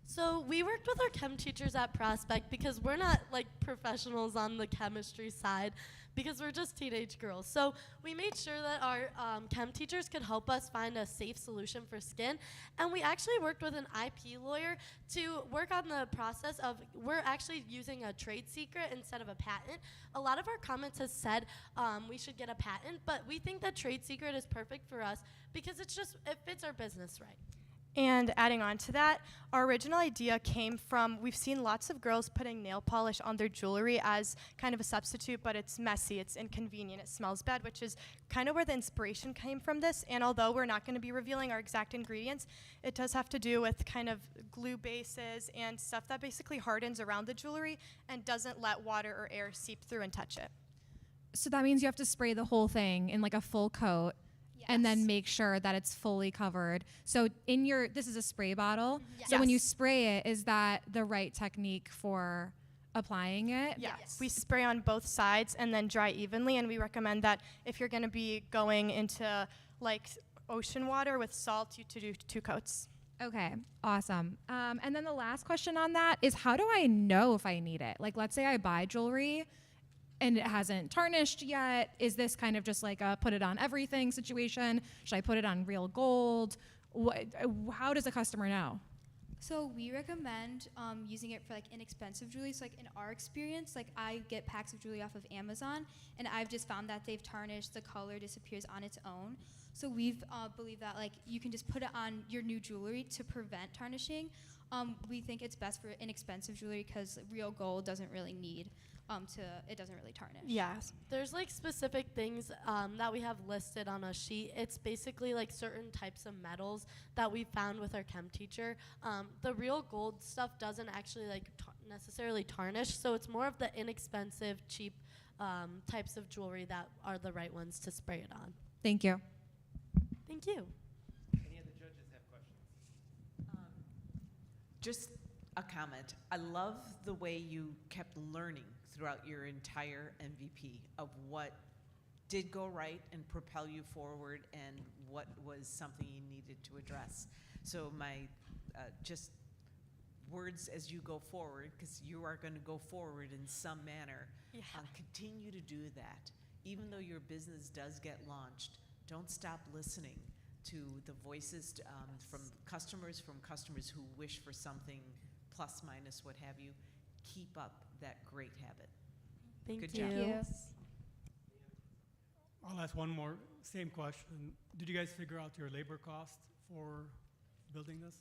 So we worked with our chem teachers at Prospect because we're not like professionals on the chemistry side because we're just teenage girls. So we made sure that our chem teachers could help us find a safe solution for skin. And we actually worked with an IP lawyer to work on the process of, we're actually using a trade secret instead of a patent. A lot of our comments has said we should get a patent, but we think that trade secret is perfect for us because it fits our business right. And adding on to that, our original idea came from, we've seen lots of girls putting nail polish on their jewelry as kind of a substitute, but it's messy, it's inconvenient, it smells bad, which is kind of where the inspiration came from this. And although we're not going to be revealing our exact ingredients, it does have to do with kind of glue bases and stuff that basically hardens around the jewelry and doesn't let water or air seep through and touch it. So that means you have to spray the whole thing in like a full coat. And then make sure that it's fully covered. So this is a spray bottle. So when you spray it, is that the right technique for applying it? Yes. We spray on both sides and then dry evenly. And we recommend that if you're going to be going into like ocean water with salt, to do 2 coats. Okay, awesome. And then the last question on that is, how do I know if I need it? Like, let's say I buy jewelry and it hasn't tarnished yet. Is this kind of just like a put it on everything situation? Should I put it on real gold? How does a customer know? So we recommend using it for like inexpensive jewelry. So like in our experience, like I get packs of jewelry off of Amazon, and I've just found that they've tarnished, the color disappears on its own. So we've believed that like you can just put it on your new jewelry to prevent tarnishing. We think it's best for inexpensive jewelry because real gold doesn't really need it doesn't really tarnish. Yes. There's like specific things that we have listed on a sheet. It's basically like certain types of metals that we found with our chem teacher. The real gold stuff doesn't actually like necessarily tarnish, so it's more of the inexpensive, cheap types of jewelry that are the right ones to spray it on. Thank you. Thank you. Any other judges have questions? Just a comment. I love the way you kept learning throughout your entire MVP of what did go right and propel you forward and what was something you needed to address. So my just words as you go forward, because you are going to go forward in some manner, continue to do that. Even though your business does get launched, don't stop listening to the voices from customers who wish for something plus minus what have you. Keep up that great habit. Thank Good you. job. Thank you. I'll ask one more, same question. Did you guys figure out your labor cost for building this?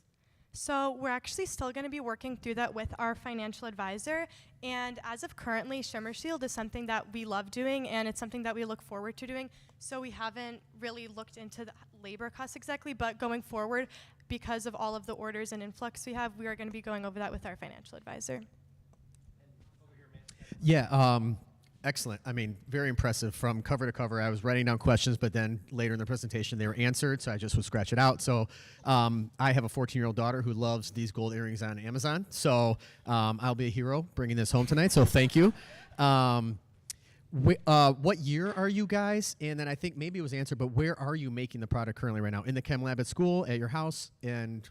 So we're actually still going to be working through that with our financial advisor. And as of currently, Shimmer Shield is something that we love doing, and it's something that we look forward to doing. So we haven't really looked into the labor costs exactly, but going forward, because of all of the orders and influx we have, we are going to be going over that with our financial advisor. Yeah, excellent. I mean, very impressive from cover to cover. I was writing down questions, but then later in the presentation they were answered, so I just would scratch it out. So I have a 14-year-old daughter who loves these gold earrings on Amazon, so I'll be a hero bringing this home tonight, so thank you. What year are you guys? And then I think maybe it was answered, but where are you making the product currently right now? In the chem lab at school, at your house, and...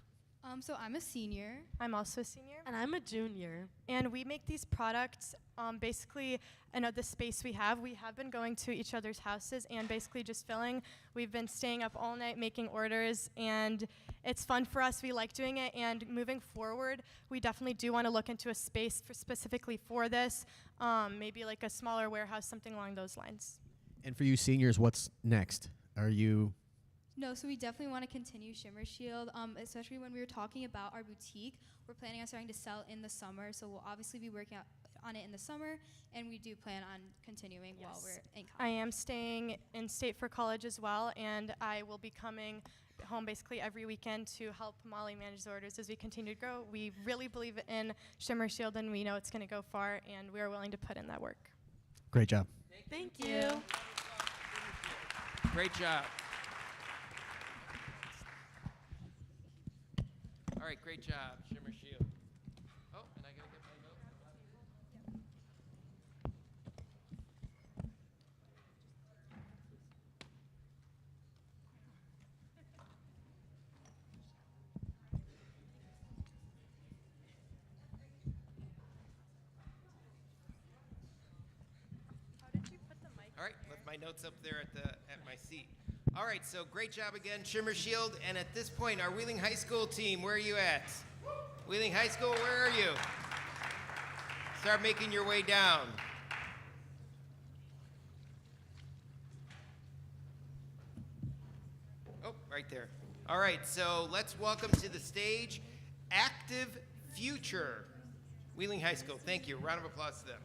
So I'm a senior. I'm also a senior. And I'm a junior. And we make these products basically in the space we have. We have been going to each other's houses and basically just filling. We've been staying up all night making orders, and it's fun for us. We like doing it, and moving forward, we definitely do want to look into a space specifically for this, maybe like a smaller warehouse, something along those lines. And for you seniors, what's next? Are you... No, so we definitely want to continue Shimmer Shield, especially when we were talking about our boutique. We're planning on starting to sell in the summer, so we'll obviously be working on it in the summer, and we do plan on continuing while we're in college. I am staying in state for college as well, and I will be coming home basically every weekend to help Molly manage the orders as we continue to grow. We really believe in Shimmer Shield, and we know it's going to go far, and we are willing to put in that work. Great job. Thank you. Great job. All right, great job, Shimmer Shield. Oh, and I gotta get my notes. How did you put the mic? All right, left my notes up there at my seat. All right, so great job again, Shimmer Shield. And at this point, our Wheeling High School team, where are you at? Wheeling High School, where are you? Start making your way down. Oh, right there. All right, so let's welcome to the stage Active Future. Wheeling High School, thank you. Round of applause to them.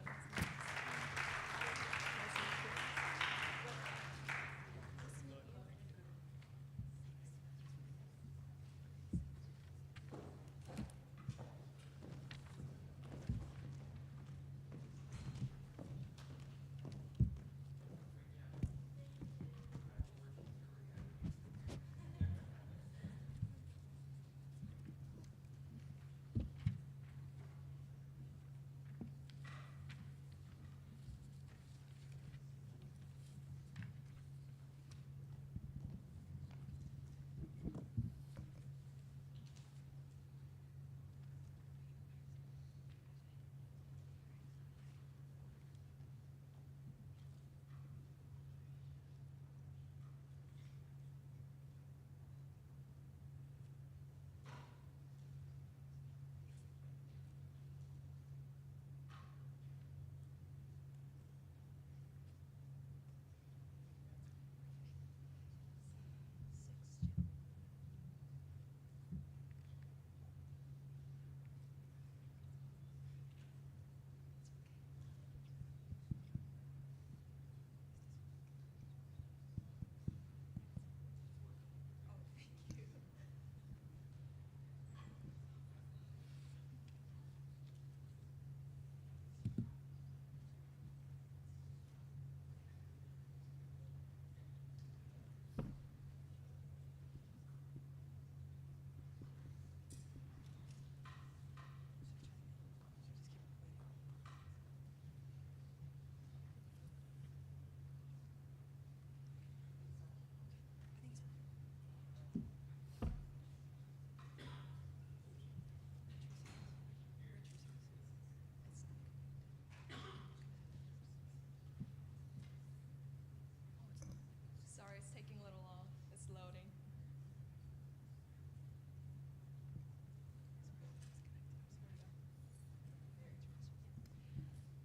Sorry, it's taking a little long. It's loading.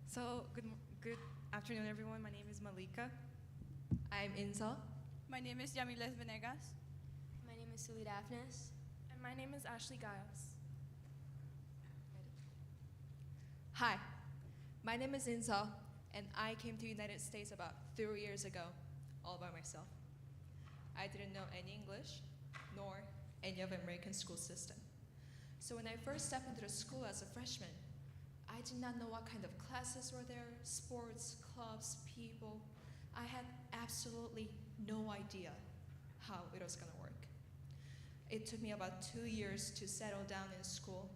So, good afternoon, everyone. My name is Malika. I'm Insa. My name is Yamiles Venegas. My name is Suli Daphnis. And my name is Ashley Giles. Hi, my name is Insa, and I came to the United States about 3 years ago, all by myself. I didn't know any English, nor any of the American school system. So when I first stepped into the school as a freshman, I did not know what kind of classes were there, sports, clubs, people. I had absolutely no idea how it was gonna work. It took me about 2 years to settle down in school.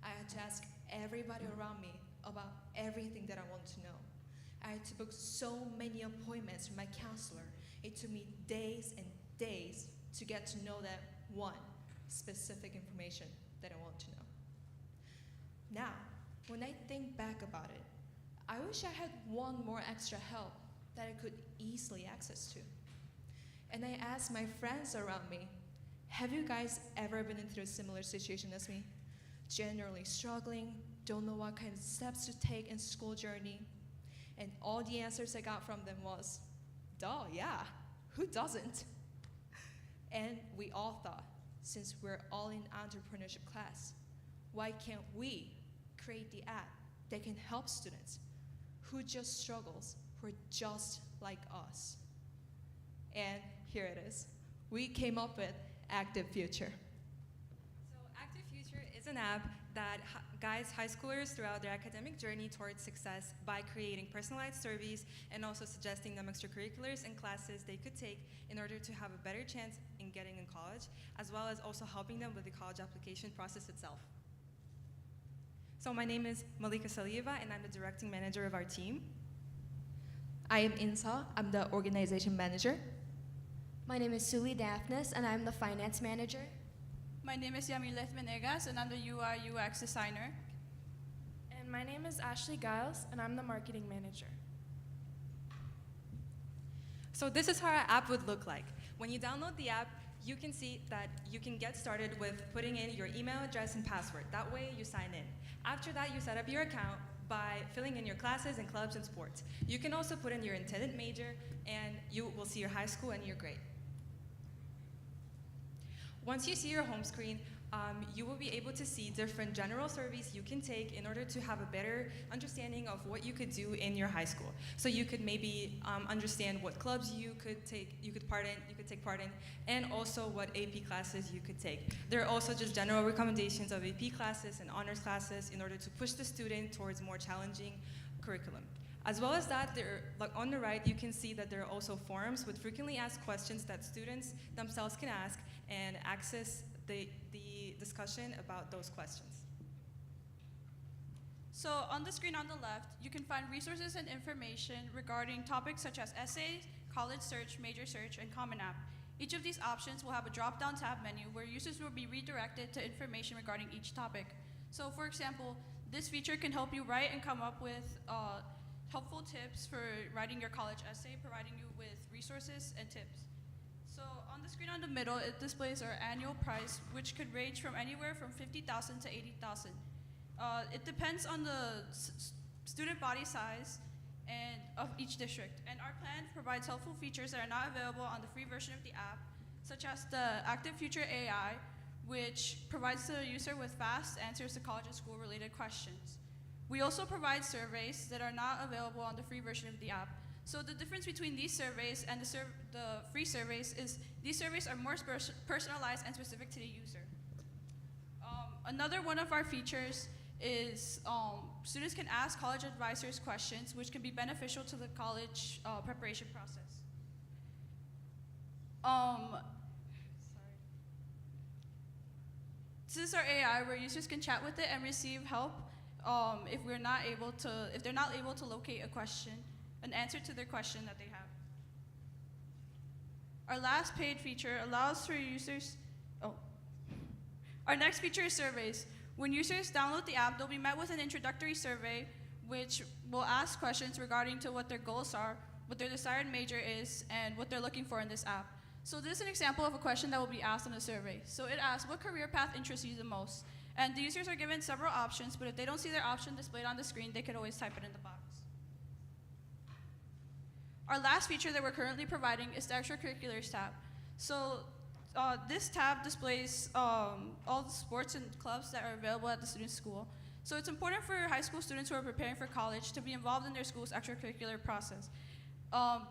I had to ask everybody around me about everything that I wanted to know. I had to book so many appointments with my counselor. It took me days and days to get to know that one specific information that I want to know. Now, when I think back about it, I wish I had one more extra help that I could easily access to. And I asked my friends around me, have you guys ever been into a similar situation as me? Generally struggling, don't know what kind of steps to take in school journey. And all the answers I got from them was, duh, yeah, who doesn't? And we all thought, since we're all in entrepreneurship class, why can't we create the app that can help students who just struggles, who are just like us? And here it is. We came up with Active Future. So Active Future is an app that guides high schoolers throughout their academic journey towards success by creating personalized surveys and also suggesting them extracurriculars and classes they could take in order to have a better chance in getting in college, as well as also helping them with the college application process itself. So my name is Malika Salieva, and I'm the directing manager of our team. I am Insa. I'm the organization manager. My name is Suli Daphnis, and I'm the finance manager. My name is Yamileth Venegas, and I'm the UI UX designer. And my name is Ashley Giles, and I'm the marketing manager. So this is how our app would look like. When you download the app, you can see that you can get started with putting in your email address and password. That way you sign in. After that, you set up your account by filling in your classes and clubs and sports. You can also put in your intended major, and you will see your high school and your grade. Once you see your home screen, you will be able to see different general surveys you can take in order to have a better understanding of what you could do in your high school. So you could maybe understand what clubs you could take part in, and also what AP classes you could take. There are also just general recommendations of AP classes and honors classes in order to push the student towards more challenging curriculum. As well as that, like on the right, you can see that there are also forums with frequently asked questions that students themselves can ask and access the discussion about those questions. So on the screen on the left, you can find resources and information regarding topics such as essays, college search, major search, and Common App. Each of these options will have a drop-down tab menu where users will be redirected to information regarding each topic. So for example, this feature can help you write and come up with helpful tips for writing your college essay, providing you with resources and tips. So on the screen on the middle, it displays our annual price, which could range from anywhere from $50,000 to $80,000. It depends on the student body size and of each district. And our plan provides helpful features that are not available on the free version of the app, such as the Active Future AI, which provides the user with fast answers to college and school-related questions. We also provide surveys that are not available on the free version of the app. So the difference between these surveys and the free surveys is these surveys are more personalized and specific to the user. Another one of our features is students can ask college advisors questions, which can be beneficial to the college preparation process. This is our AI where users can chat with it and receive help if they're not able to locate a question, an answer to their question that they have. Our last paid feature allows for users, our next feature is surveys. When users download the app, they'll be met with an introductory survey which will ask questions regarding to what their goals are, what their desired major is, and what they're looking for in this app. So this is an example of a question that will be asked in the survey. So it asks, what career path interests you the most? And the users are given several options, but if they don't see their option displayed on the screen, they can always type it in the box. Our last feature that we're currently providing is the extracurriculars tab. So this tab displays all the sports and clubs that are available at the student's school. So it's important for high school students who are preparing for college to be involved in their school's extracurricular process.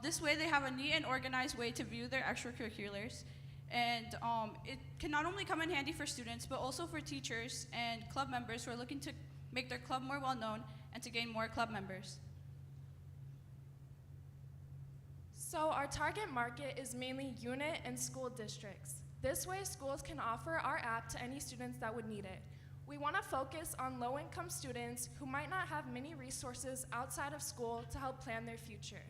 This way they have a neat and organized way to view their extracurriculars. And it can not only come in handy for students, but also for teachers and club members who are looking to make their club more well-known and to gain more club members. So our target market is mainly unit and school districts. This way, schools can offer our app to any students that would need it. We want to focus on low-income students who might not have many resources outside of school to help plan their future.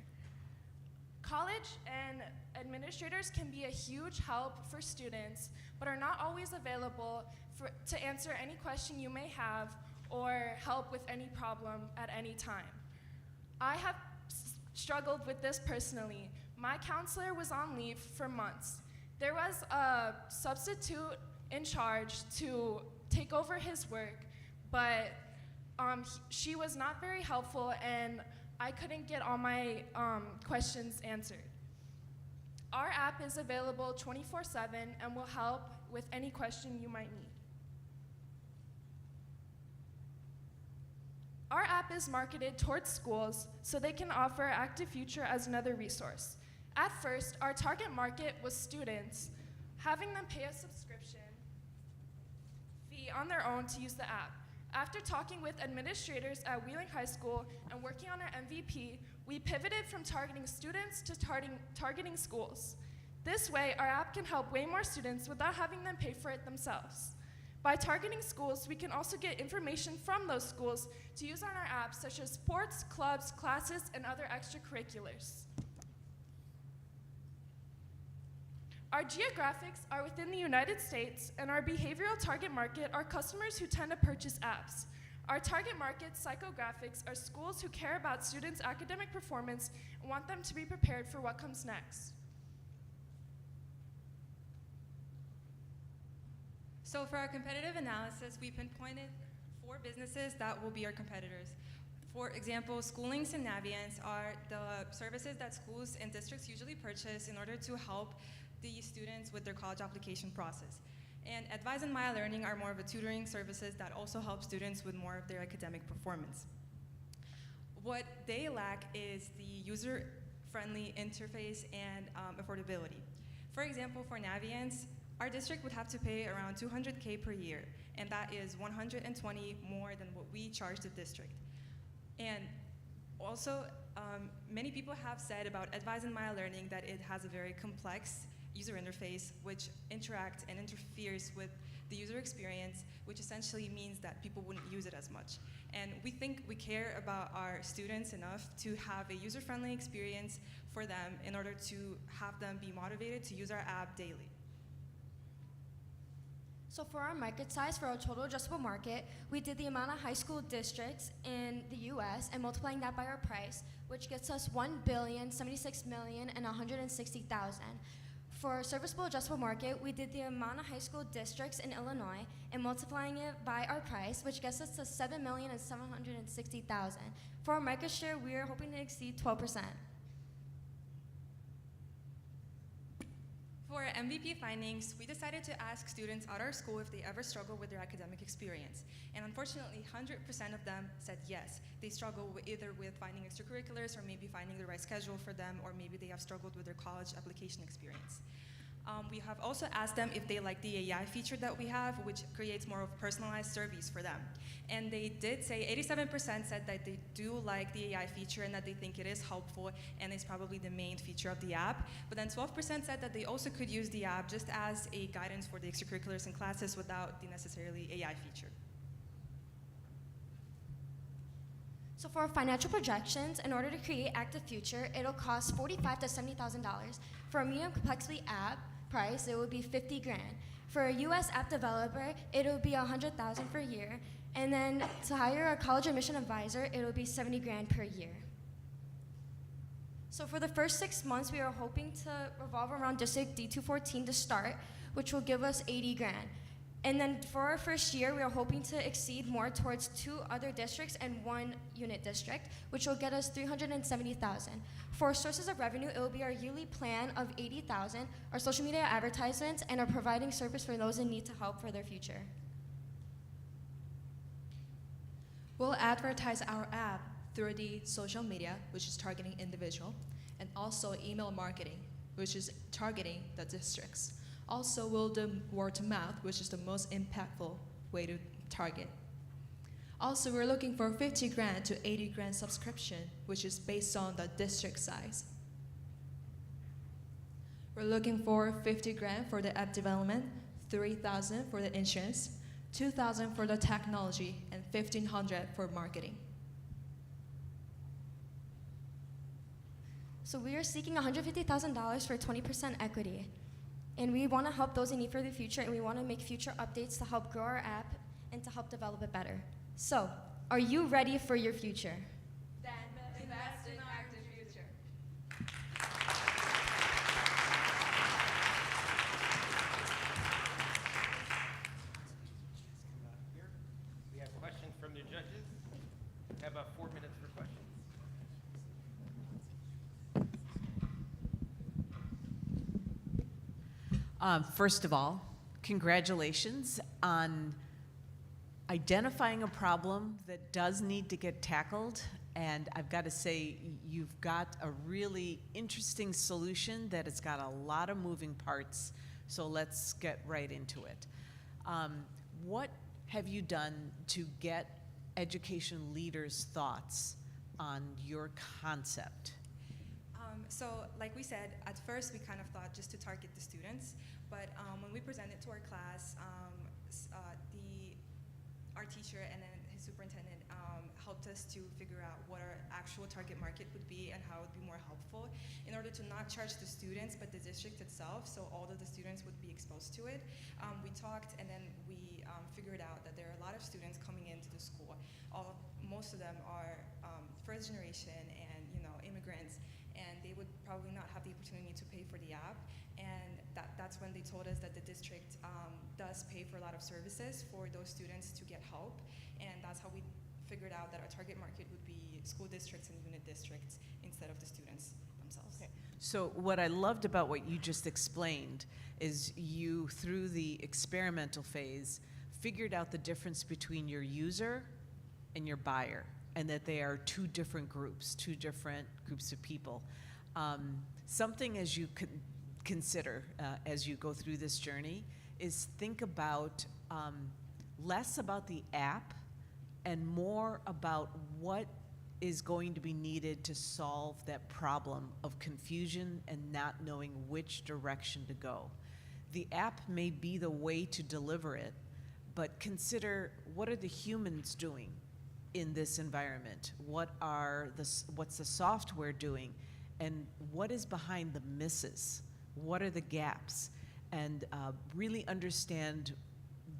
College and administrators can be a huge help for students, but are not always available to answer any question you may have or help with any problem at any time. I have struggled with this personally. My counselor was on leave for months. There was a substitute in charge to take over his work, but she was not very helpful and I couldn't get all my questions answered. Our app is available 24/7 and will help with any question you might need. Our app is marketed towards schools so they can offer Active Future as another resource. At first, our target market was students having them pay a subscription fee on their own to use the app. After talking with administrators at Wheeling High School and working on our MVP, we pivoted from targeting students to targeting schools. This way, our app can help way more students without having them pay for it themselves. By targeting schools, we can also get information from those schools to use on our app, such as sports, clubs, classes, and other extracurriculars. Our geographics are within the United States, and our behavioral target market are customers who tend to purchase apps. Our target market psychographics are schools who care about students' academic performance and want them to be prepared for what comes next. So for our competitive analysis, we pinpointed 4 businesses that will be our competitors. For example, Schoolings and Naviance are the services that schools and districts usually purchase in order to help the students with their college application process. And Advise and My Learning are more of a tutoring services that also help students with more of their academic performance. What they lack is the user-friendly interface and affordability. For example, for Naviance, our district would have to pay around $200K per year, and that is $120 more than what we charge the district. And also, many people have said about Advise and My Learning that it has a very complex user interface which interacts and interferes with the user experience, which essentially means that people wouldn't use it as much. And we think we care about our students enough to have a user-friendly experience for them in order to have them be motivated to use our app daily. So for our market size, for our total addressable market, we did the amount of high school districts in the US and multiplying that by our price, which gets us 1,076,160,000. For serviceable addressable market, we did the amount of high school districts in Illinois and multiplying it by our price, which gets us to 7,760,000. For our market share, we are hoping to exceed 12%. For our MVP findings, we decided to ask students at our school if they ever struggle with their academic experience. And unfortunately, 100% of them said yes. They struggle either with finding extracurriculars or maybe finding the right schedule for them, or maybe they have struggled with their college application experience. We have also asked them if they like the AI feature that we have, which creates more of personalized surveys for them. And they did say 87% said that they do like the AI feature and that they think it is helpful and is probably the main feature of the app. But then 12% said that they also could use the app just as a guidance for the extracurriculars and classes without the necessarily AI feature. So for our financial projections, in order to create Active Future, it'll cost $45,000 to $70,000. For a medium complexity app price, it would be 50 grand. For a US app developer, it'll be 100,000 per year. And then to hire a college admission advisor, it'll be 70 grand per year. So for the first 6 months, we are hoping to revolve around District D214 to start, which will give us 80 grand. And then for our first year, we are hoping to exceed more towards 2 other districts and 1 unit district, which will get us 370,000. For sources of revenue, it will be our yearly plan of 80,000, our social media advertisements, and our providing service for those in need to help for their future. We'll advertise our app through the social media, which is targeting individual, and also email marketing, which is targeting the districts. Also, we'll do word of mouth, which is the most impactful way to target. Also, we're looking for 50 grand to 80 grand subscription, which is based on the district size. We're looking for 50 grand for the app development, 3,000 for the insurance, 2,000 for the technology, and 1,500 for marketing. So we are seeking $150,000 for 20% equity. And we want to help those in need for the future, and we want to make future updates to help grow our app and to help develop it better. So, are you ready for your future? Then invest in Active Future. We have questions from the judges. We have about 4 minutes for questions. First of all, congratulations on identifying a problem that does need to get tackled. And I've got to say, you've got a really interesting solution that has got a lot of moving parts So let's get right into it. What have you done to get education leaders' thoughts on your concept? So like we said, at first we kind of thought just to target the students, but when we presented to our class, our teacher and then his superintendent helped us to figure out what our actual target market would be and how it would be more helpful in order to not charge the students but the district itself, so all of the students would be exposed to it. We talked and then we figured out that there are a lot of students coming into the school. Most of them are first generation and immigrants, and they would probably not have the opportunity to pay for the app. And that's when they told us that the district does pay for a lot of services for those students to get help. And that's how we figured out that our target market would be school districts and unit districts instead of the students themselves. Okay. So what I loved about what you just explained is you, through the experimental phase, figured out the difference between your user and your buyer, and that they are two different groups of people. Something as you could consider as you go through this journey is think about less about the app and more about what is going to be needed to solve that problem of confusion and not knowing which direction to go. The app may be the way to deliver it, but consider what are the humans doing in this environment? What's the software doing? And what is behind the misses? What are the gaps? And really understand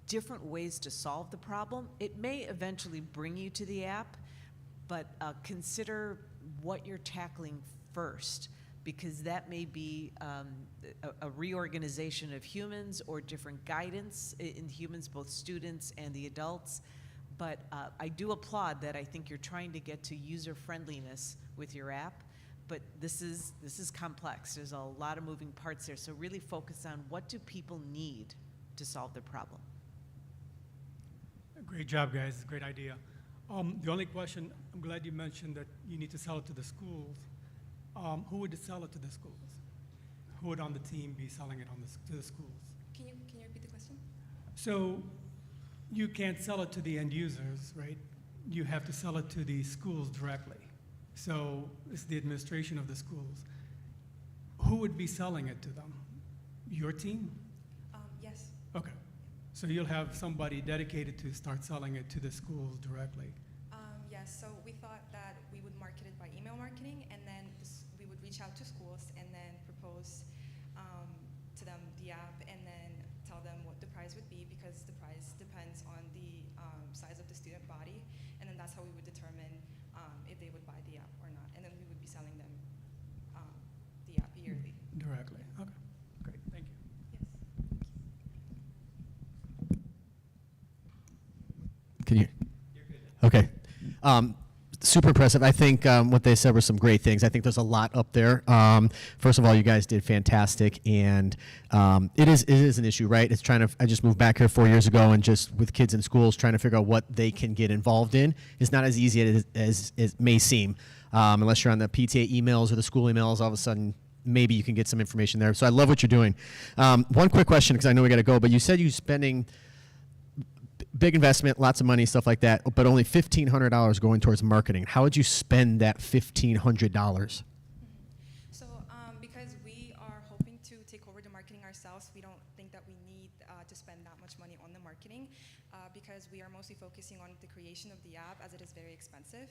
different ways to solve the problem. It may eventually bring you to the app, but consider what you're tackling first, because that may be a reorganization of humans or different guidance in humans, both students and the adults. But I do applaud that. I think you're trying to get to user friendliness with your app, but this is complex. There's a lot of moving parts there, so really focus on what do people need to solve their problem. Great job, guys. Great idea. The only question, I'm glad you mentioned that you need to sell it to the schools. Who would sell it to the schools? Who would on the team be selling it to the schools? Can you repeat the question? So you can't sell it to the end users, right? You have to sell it to the schools directly. So it's the administration of the schools. Who would be selling it to them? Your team? Yes. Okay. So you'll have somebody dedicated to start selling it to the schools directly. Yes, so we thought that we would market it by email marketing, and then we would reach out to schools and then propose to them the app and then tell them what the price would be, because the price depends on the size of the student body, and then that's how we would determine if they would buy the app or not, and then we would be selling them the app yearly. Directly. Okay. Great. Thank you. Yes. Can you? Okay. Super impressive. I think what they said were some great things. I think there's a lot up there. First of all, you guys did fantastic, and it is an issue, right? It's I just moved back here 4 years ago, and just with kids in schools, trying to figure out what they can get involved in is not as easy as it may seem. Unless you're on the PTA emails or the school emails, all of a sudden maybe you can get some information there. So I love what you're doing. One quick question, because I know we got to go, but you said you're spending big investment, lots of money, stuff like that, but only $1,500 going towards marketing. How would you spend that $1,500? So because we are hoping to take over the marketing ourselves, we don't think that we need to spend that much money on the marketing, because we are mostly focusing on the creation of the app, as it is very expensive.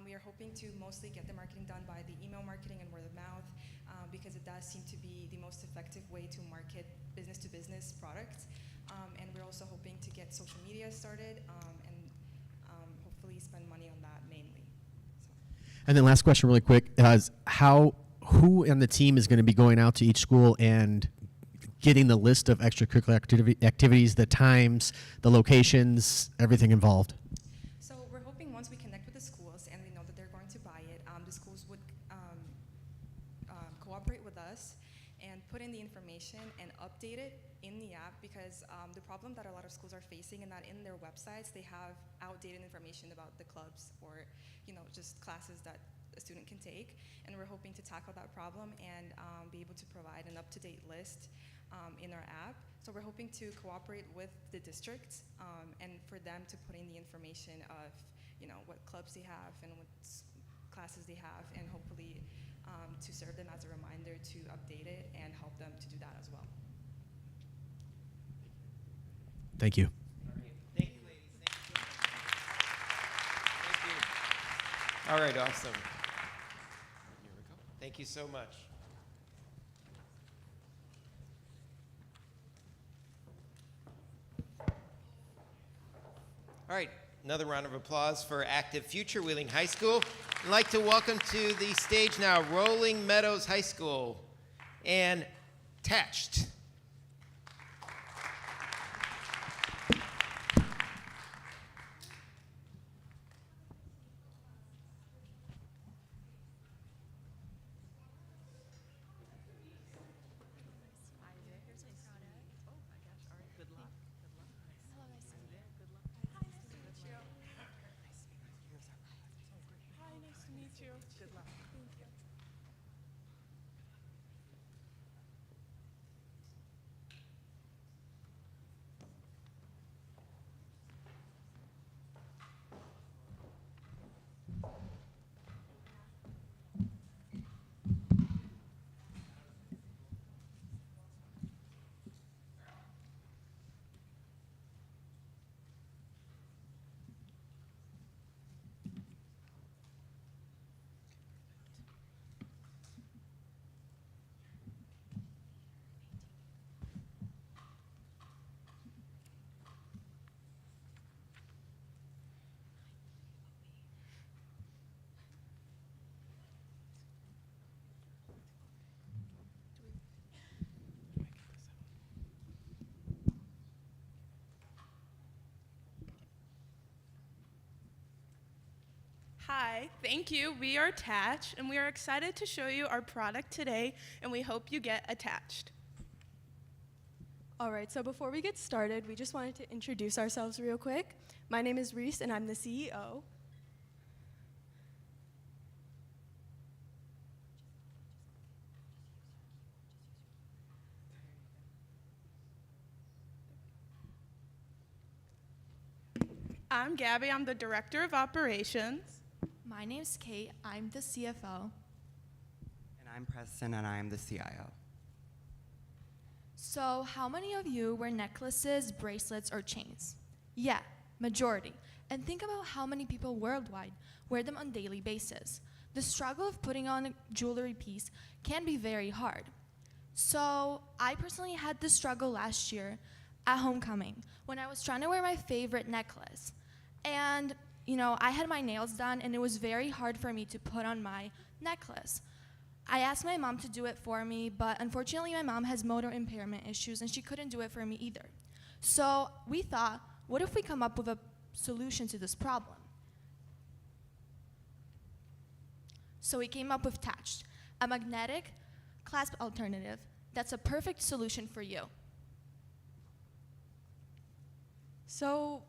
We are hoping to mostly get the marketing done by the email marketing and word of mouth, because it does seem to be the most effective way to market business-to-business products. And we're also hoping to get social media started and hopefully spend money on that mainly. So. And then last question really quick is who on the team is going to be going out to each school and getting the list of extracurricular activities, the times, the locations, everything involved? So we're hoping once we connect with the schools and we know that they're going to buy it, the schools would cooperate with us and put in the information and update it in the app, because the problem that a lot of schools are facing is that in their websites they have outdated information about the clubs or just classes that a student can take, and we're hoping to tackle that problem and be able to provide an up-to-date list in our app. So we're hoping to cooperate with the districts and for them to put in the information of, what clubs they have and what classes they have, and hopefully to serve them as a reminder to update it and help them to do that as well. Thank you. Thank you, ladies. Thank you. All right, awesome. Here we go. Thank you so much. All right, another round of applause for Active Future Wheeling High School. I'd like to welcome to the stage now Rolling Meadows High School and Attached. Hi, thank you. We are Attached, and we are excited to show you our product today, and we hope you get attached. All right, so before we get started, we just wanted to introduce ourselves real quick. My name is Reese, and I'm the CEO. I'm Gabby. I'm the Director of Operations. My name's Kate. I'm the CFO. And I'm Preston, and I am the CIO. So, how many of you wear necklaces, bracelets, or chains? Yeah, majority. And think about how many people worldwide wear them on a daily basis. The struggle of putting on a jewelry piece can be very hard. So, I personally had this struggle last year at homecoming when I was trying to wear my favorite necklace. And I had my nails done, and it was very hard for me to put on my necklace. I asked my mom to do it for me, but unfortunately my mom has motor impairment issues, and she couldn't do it for me either. So we thought, what if we come up with a solution to this problem? So we came up with Attached, a magnetic clasp alternative that's a perfect solution for you. So,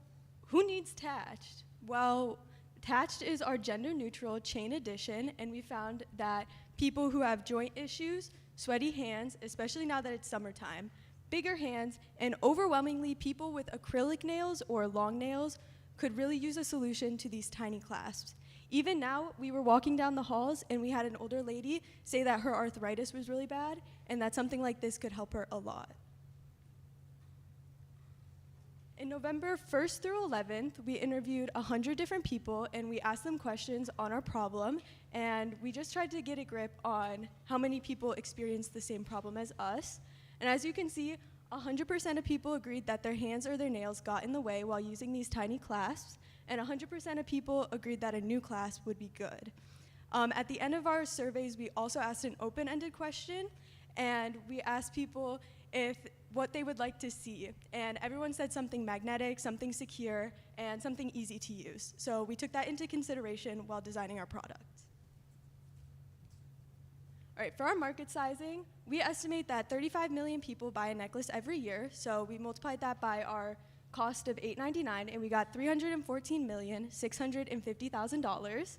who needs Attached? Well, Attached is our gender-neutral chain addition, and we found that people who have joint issues, sweaty hands, especially now that it's summertime, bigger hands, and overwhelmingly people with acrylic nails or long nails could really use a solution to these tiny clasps. Even now, we were walking down the halls, and we had an older lady say that her arthritis was really bad, and that something like this could help her a lot. In November 1st through 11th, we interviewed 100 different people, and we asked them questions on our problem, and we just tried to get a grip on how many people experienced the same problem as us. And as you can see, 100% of people agreed that their hands or their nails got in the way while using these tiny clasps, and 100% of people agreed that a new clasp would be good. At the end of our surveys, we also asked an open-ended question, and we asked people what they would like to see. And everyone said something magnetic, something secure, and something easy to use. So we took that into consideration while designing our product. All right, for our market sizing, we estimate that 35 million people buy a necklace every year. So we multiplied that by our cost of $8.99, and we got $314,650,000.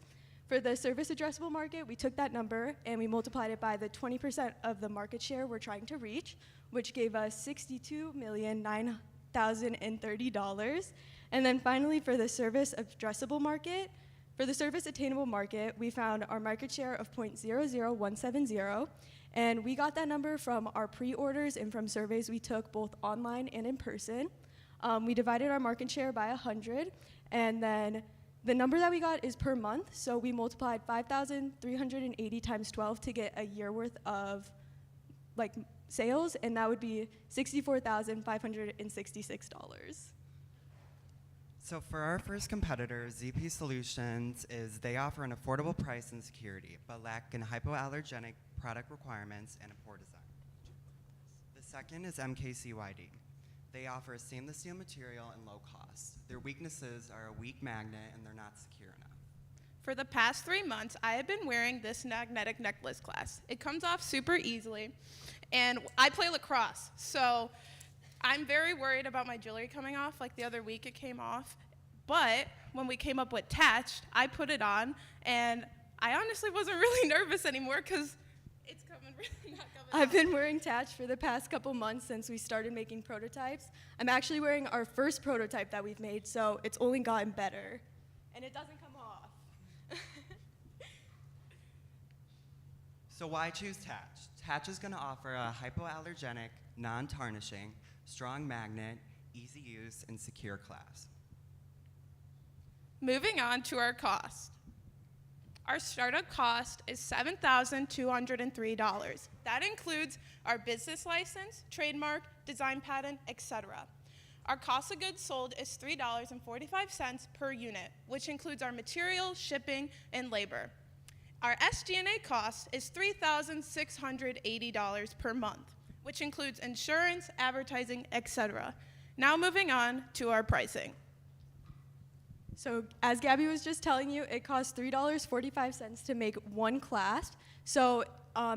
For the service addressable market, we took that number and we multiplied it by the 20% of the market share we're trying to reach, which gave us $62,009,030. And then finally, for the service addressable market, for the service attainable market, we found our market share of 0.00170, and we got that number from our pre-orders and from surveys we took both online and in person. We divided our market share by 100, and then the number that we got is per month, so we multiplied 5,380 times 12 to get a year worth of sales, and that would be $64,566. So for our first competitor, ZP Solutions, they offer an affordable price and security, but lack in hypoallergenic product requirements and a poor design. The second is MKCYD. They offer a stainless steel material and low cost. Their weaknesses are a weak magnet and they're not secure enough. For the past 3 months, I have been wearing this magnetic necklace class. It comes off super easily, and I play lacrosse, so I'm very worried about my jewelry coming off. Like the other week it came off, but when we came up with Tatched, I put it on, and I honestly wasn't really nervous anymore because it's coming really not coming I've off. been wearing Tatched for the past couple months since we started making prototypes. I'm actually wearing our first prototype that we've made, so it's only gotten better. And it doesn't come off. So why choose Tatched? Tatched is going to offer a hypoallergenic, non-tarnishing, strong magnet, easy use, and secure class. Moving on to our cost. Our startup cost is $7,203. That includes our business license, trademark, design patent, etc. Our cost of goods sold is $3.45 per unit, which includes our materials, shipping, and labor. Our SG&A cost is $3,680 per month, which includes insurance, advertising, etc. Now moving on to our pricing. So as Gabby was just telling you, it costs $3.45 to make one clasp. So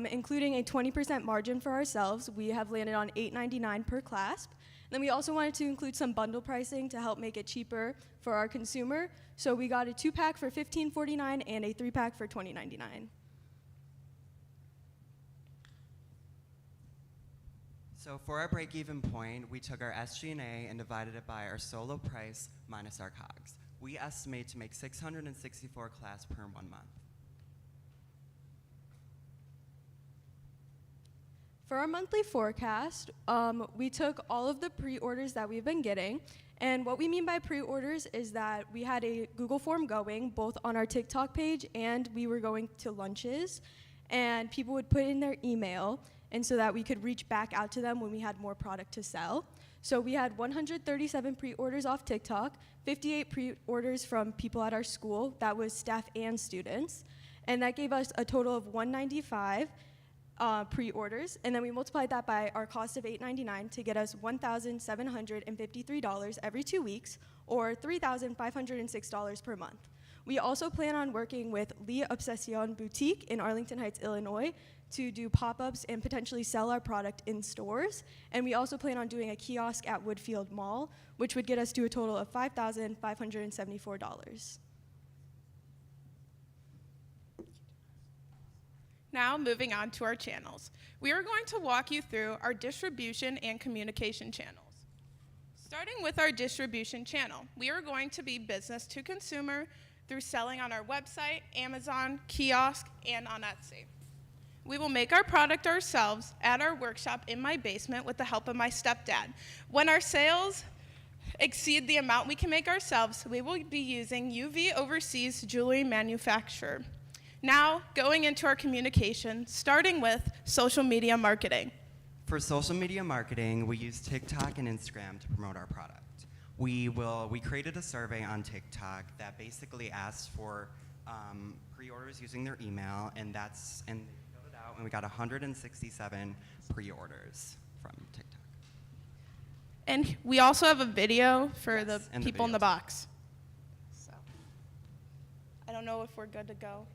including a 20% margin for ourselves, we have landed on $8.99 per clasp. Then we also wanted to include some bundle pricing to help make it cheaper for our consumer. So we got a 2-pack for $15.49 and a 3-pack for $20.99. So for our break-even point, we took our SG&A and divided it by our solo price minus our COGS. We estimate to make 664 class per 1 month. For our monthly forecast, we took all of the pre-orders that we've been getting, and what we mean by pre-orders is that we had a Google form going both on our TikTok page and we were going to lunches, and people would put in their email, and so that we could reach back out to them when we had more product to sell. So we had 137 pre-orders off TikTok, 58 pre-orders from people at our school, that was staff and students, and that gave us a total of 195 pre-orders, and then we multiplied that by our cost of $8.99 to get us $1,753 every 2 weeks, or $3,506 per month. We also plan on working with Lee Obsession Boutique in Arlington Heights, Illinois, to do pop-ups and potentially sell our product in stores. And we also plan on doing a kiosk at Woodfield Mall, which would get us to a total of $5,574. Now moving on to our channels. We are going to walk you through our distribution and communication channels. Starting with our distribution channel, we are going to be business to consumer through selling on our website, Amazon, kiosk, and on Etsy. We will make our product ourselves at our workshop in my basement with the help of my stepdad. When our sales exceed the amount we can make ourselves, we will be using UV Overseas Jewelry Manufacturer. Now, going into our communication, starting with social media marketing. For social media marketing, we use TikTok and Instagram to promote our product. We created a survey on TikTok that basically asks for pre-orders using their email, and they filled it out, and we got 167 pre-orders from TikTok. And we also have a video for the and people in the box. So, I don't know if we're good to go.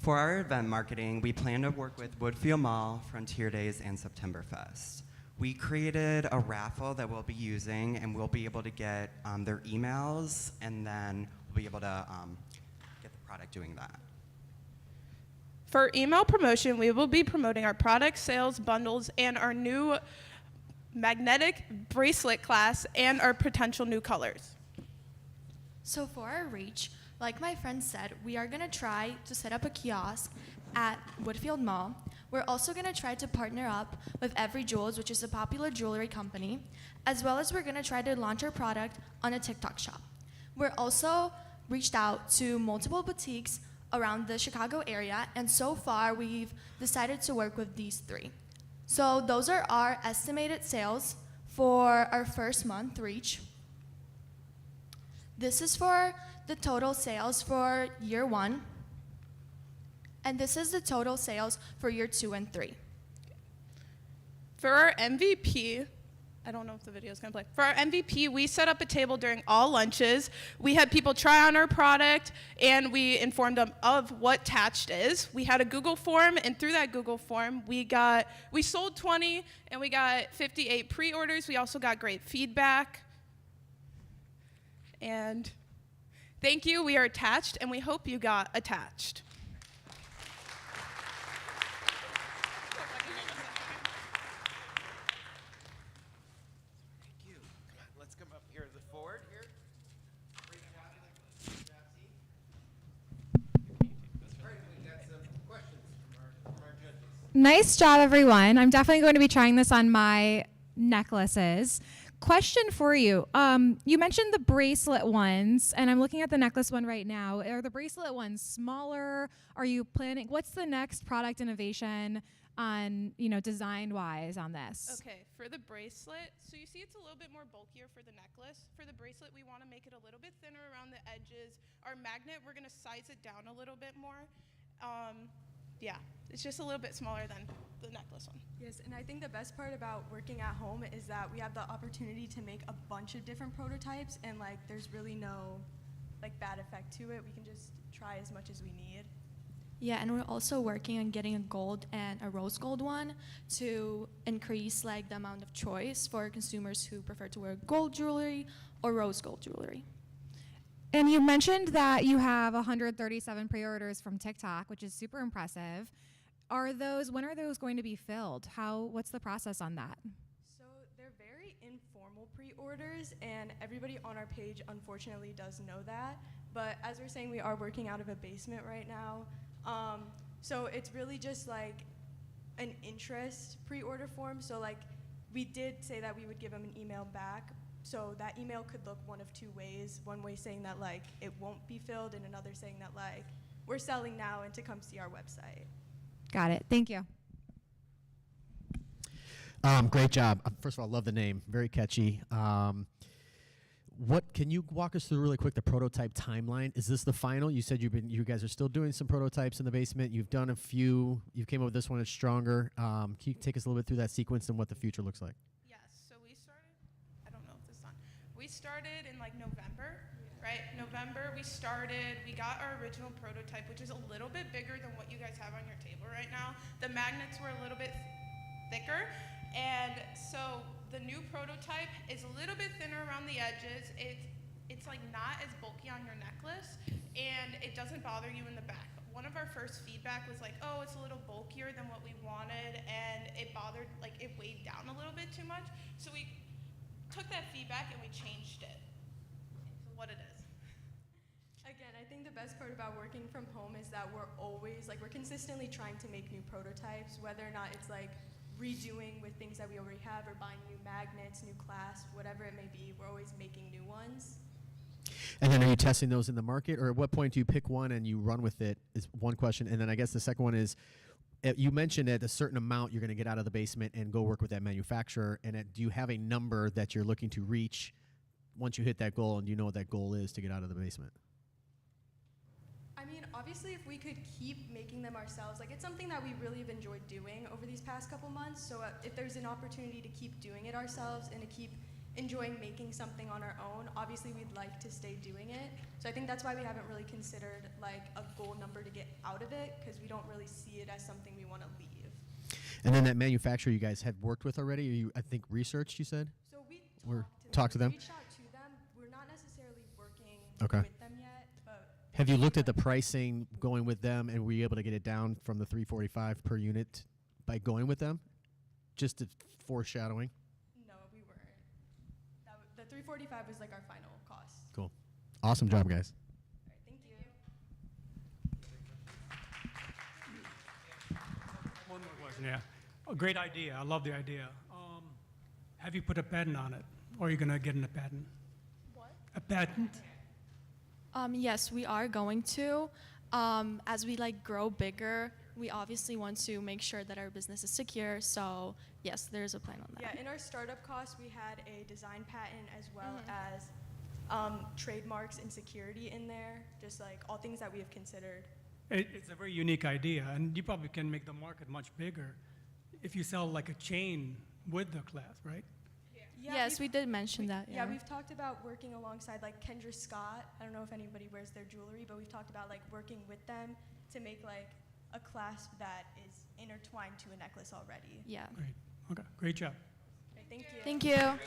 For our event marketing, we plan to work with Woodfield Mall, Frontier Days, and Septemberfest. We created a raffle that we'll be using, and we'll be able to get their emails, and then we'll be able to get the product doing that. For email promotion, we will be promoting our product sales bundles and our new magnetic bracelet class and our potential new colors. So for our reach, like my friend said, we are gonna try to set up a kiosk at Woodfield Mall. We're also gonna try to partner up with Every Jewels, which is a popular jewelry company, as well as we're gonna try to launch our product on a TikTok shop. We're also reached out to multiple boutiques around the Chicago area, and so far we've decided to work with these 3. So those are our estimated sales for our first month reach. This is for the total sales for year 1, and this is the total sales for year 2 and 3. For our MVP, I don't know if the video is going to play. For our MVP, we set up a table during all lunches. We had people try on our product, and we informed them of what Tatched is. We had a Google form, and through that Google form, we sold 20, and we got 58 pre-orders. We also got great feedback. And thank you. We are attached, and we hope you got attached. Nice job, everyone. I'm definitely going to be trying this on my necklaces. Question for you. You mentioned the bracelet ones, and I'm looking at the necklace one right now. Are the bracelet ones smaller? Are you planning? What's the next product innovation on, design-wise on this? Okay, for the bracelet, so you see it's a little bit more bulkier for the necklace. For the bracelet, we want to make it a little bit thinner around the edges. Our magnet, we're going to size it down a little bit more. Yeah, it's just a little bit smaller than the necklace one. Yes, and I think the best part about working at home is that we have the opportunity to make a bunch of different prototypes, and there's really no bad effect to it. We can just try as much as we need. Yeah, and we're also working on getting a gold and a rose gold one to increase the amount of choice for consumers who prefer to wear gold jewelry or rose gold jewelry. And you mentioned that you have 137 pre-orders from TikTok, which is super impressive. When are those going to be filled? What's the process on that? So they're very informal pre-orders, and everybody on our page unfortunately does know that. But as we're saying, we are working out of a basement right now. So it's really just an interest pre-order form. So we did say that we would give them an email back. So that email could look one of 2 ways. One way saying that it won't be filled, and another saying that we're selling now and to come see our website. Got it. Thank you. Great job. First of all, love the name. Very catchy. Can you walk us through really quick the prototype timeline? Is this the final? You said you guys are still doing some prototypes in the basement. You've done a few. You came up with this one. It's stronger. Can you take us a little bit through that sequence and what the future looks like? We started in November, right? November we started, we got our original prototype, which is a little bit bigger than what you guys have on your table right now. The magnets were a little bit thicker, and so the new prototype is a little bit thinner around the edges. It's not as bulky on your necklace, and it doesn't bother you in the back. One of our first feedback was oh, it's a little bulkier than what we wanted, and it bothered, it weighed down a little bit too much. So we took that feedback and we changed it to what it is. Again, I think the best part about working from home is that we're always we're consistently trying to make new prototypes, whether or not it's redoing with things that we already have or buying new magnets, new clasp, whatever it may be. We're always making new ones. And then are you testing those in the market, or at what point do you pick one and you run with it is one question. And then I guess the second one is, you mentioned at a certain amount you're going to get out of the basement and go work with that manufacturer. And do you have a number that you're looking to reach once you hit that goal, and do you know what that goal is to get out of the basement? I mean, obviously, if we could keep making them ourselves, it's something that we really have enjoyed doing over these past couple months. So if there's an opportunity to keep doing it ourselves and to keep enjoying making something on our own. Obviously, we'd like to stay doing it. So I think that's why we haven't really considered like a goal number to get out of it, because we don't really see it as something we want to leave. And then that manufacturer you guys have worked with already, or you, I think, researched, you said? So we talked to them? reached out to them. We're not necessarily working Okay. with them yet, but Have you looked at the pricing going with them, and were you able to get it down from the $345 per unit by going with them? Just to foreshadowing. no, we weren't. The 345 was like our final cost. Cool. Awesome job, guys. All right, thank you. One more question, yeah. A great idea. I love the idea. Have you put a patent on it? Or are you going to get in a patent? What? A patent? Yes, we are going to. As we like grow bigger, we obviously want to make sure that our business is secure. So yes, there's a plan on that. Yeah, in our startup costs, we had a design patent as well as trademarks and security in there, just like all things that we have considered. It's a very unique idea, and you probably can make the market much bigger if you sell like a chain with the class, right? Yeah, Yes, we did mention that. Yeah, we've talked about working alongside like Kendra Scott. I don't know if anybody wears their jewelry, but we've talked about like working with them to make like a clasp that is intertwined to a necklace already. Yeah. Great. Okay. Great job. Great, thank you. Thank you.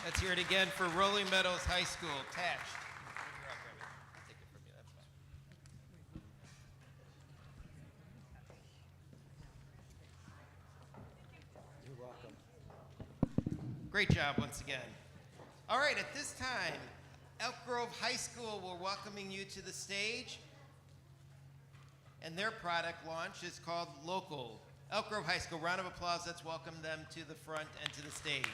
Let's hear it again for Rolling Meadows High School. Tash. You're welcome. Great job once again. All right, at this time, Elk Grove High School, we're welcoming you to the stage. And their product launch is called Local. Elk Grove High School, round of applause. Let's welcome them to the front and to the stage.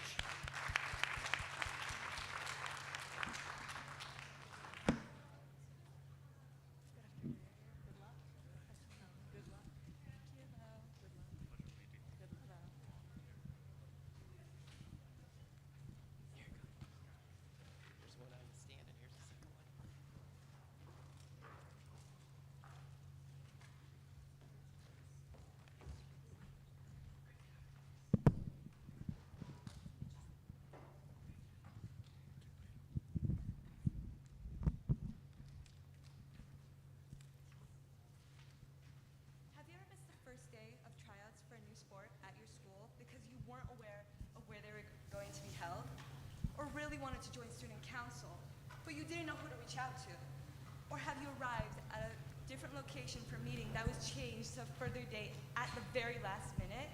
Here's one on the stand, and here's the second one. Have you ever missed the first day of tryouts for a new sport at your school because you weren't aware of where they were going to be held? Or really wanted to join student council, but you didn't know who to reach out to? Or have you arrived at a different location for a meeting that was changed to a further date at the very last minute?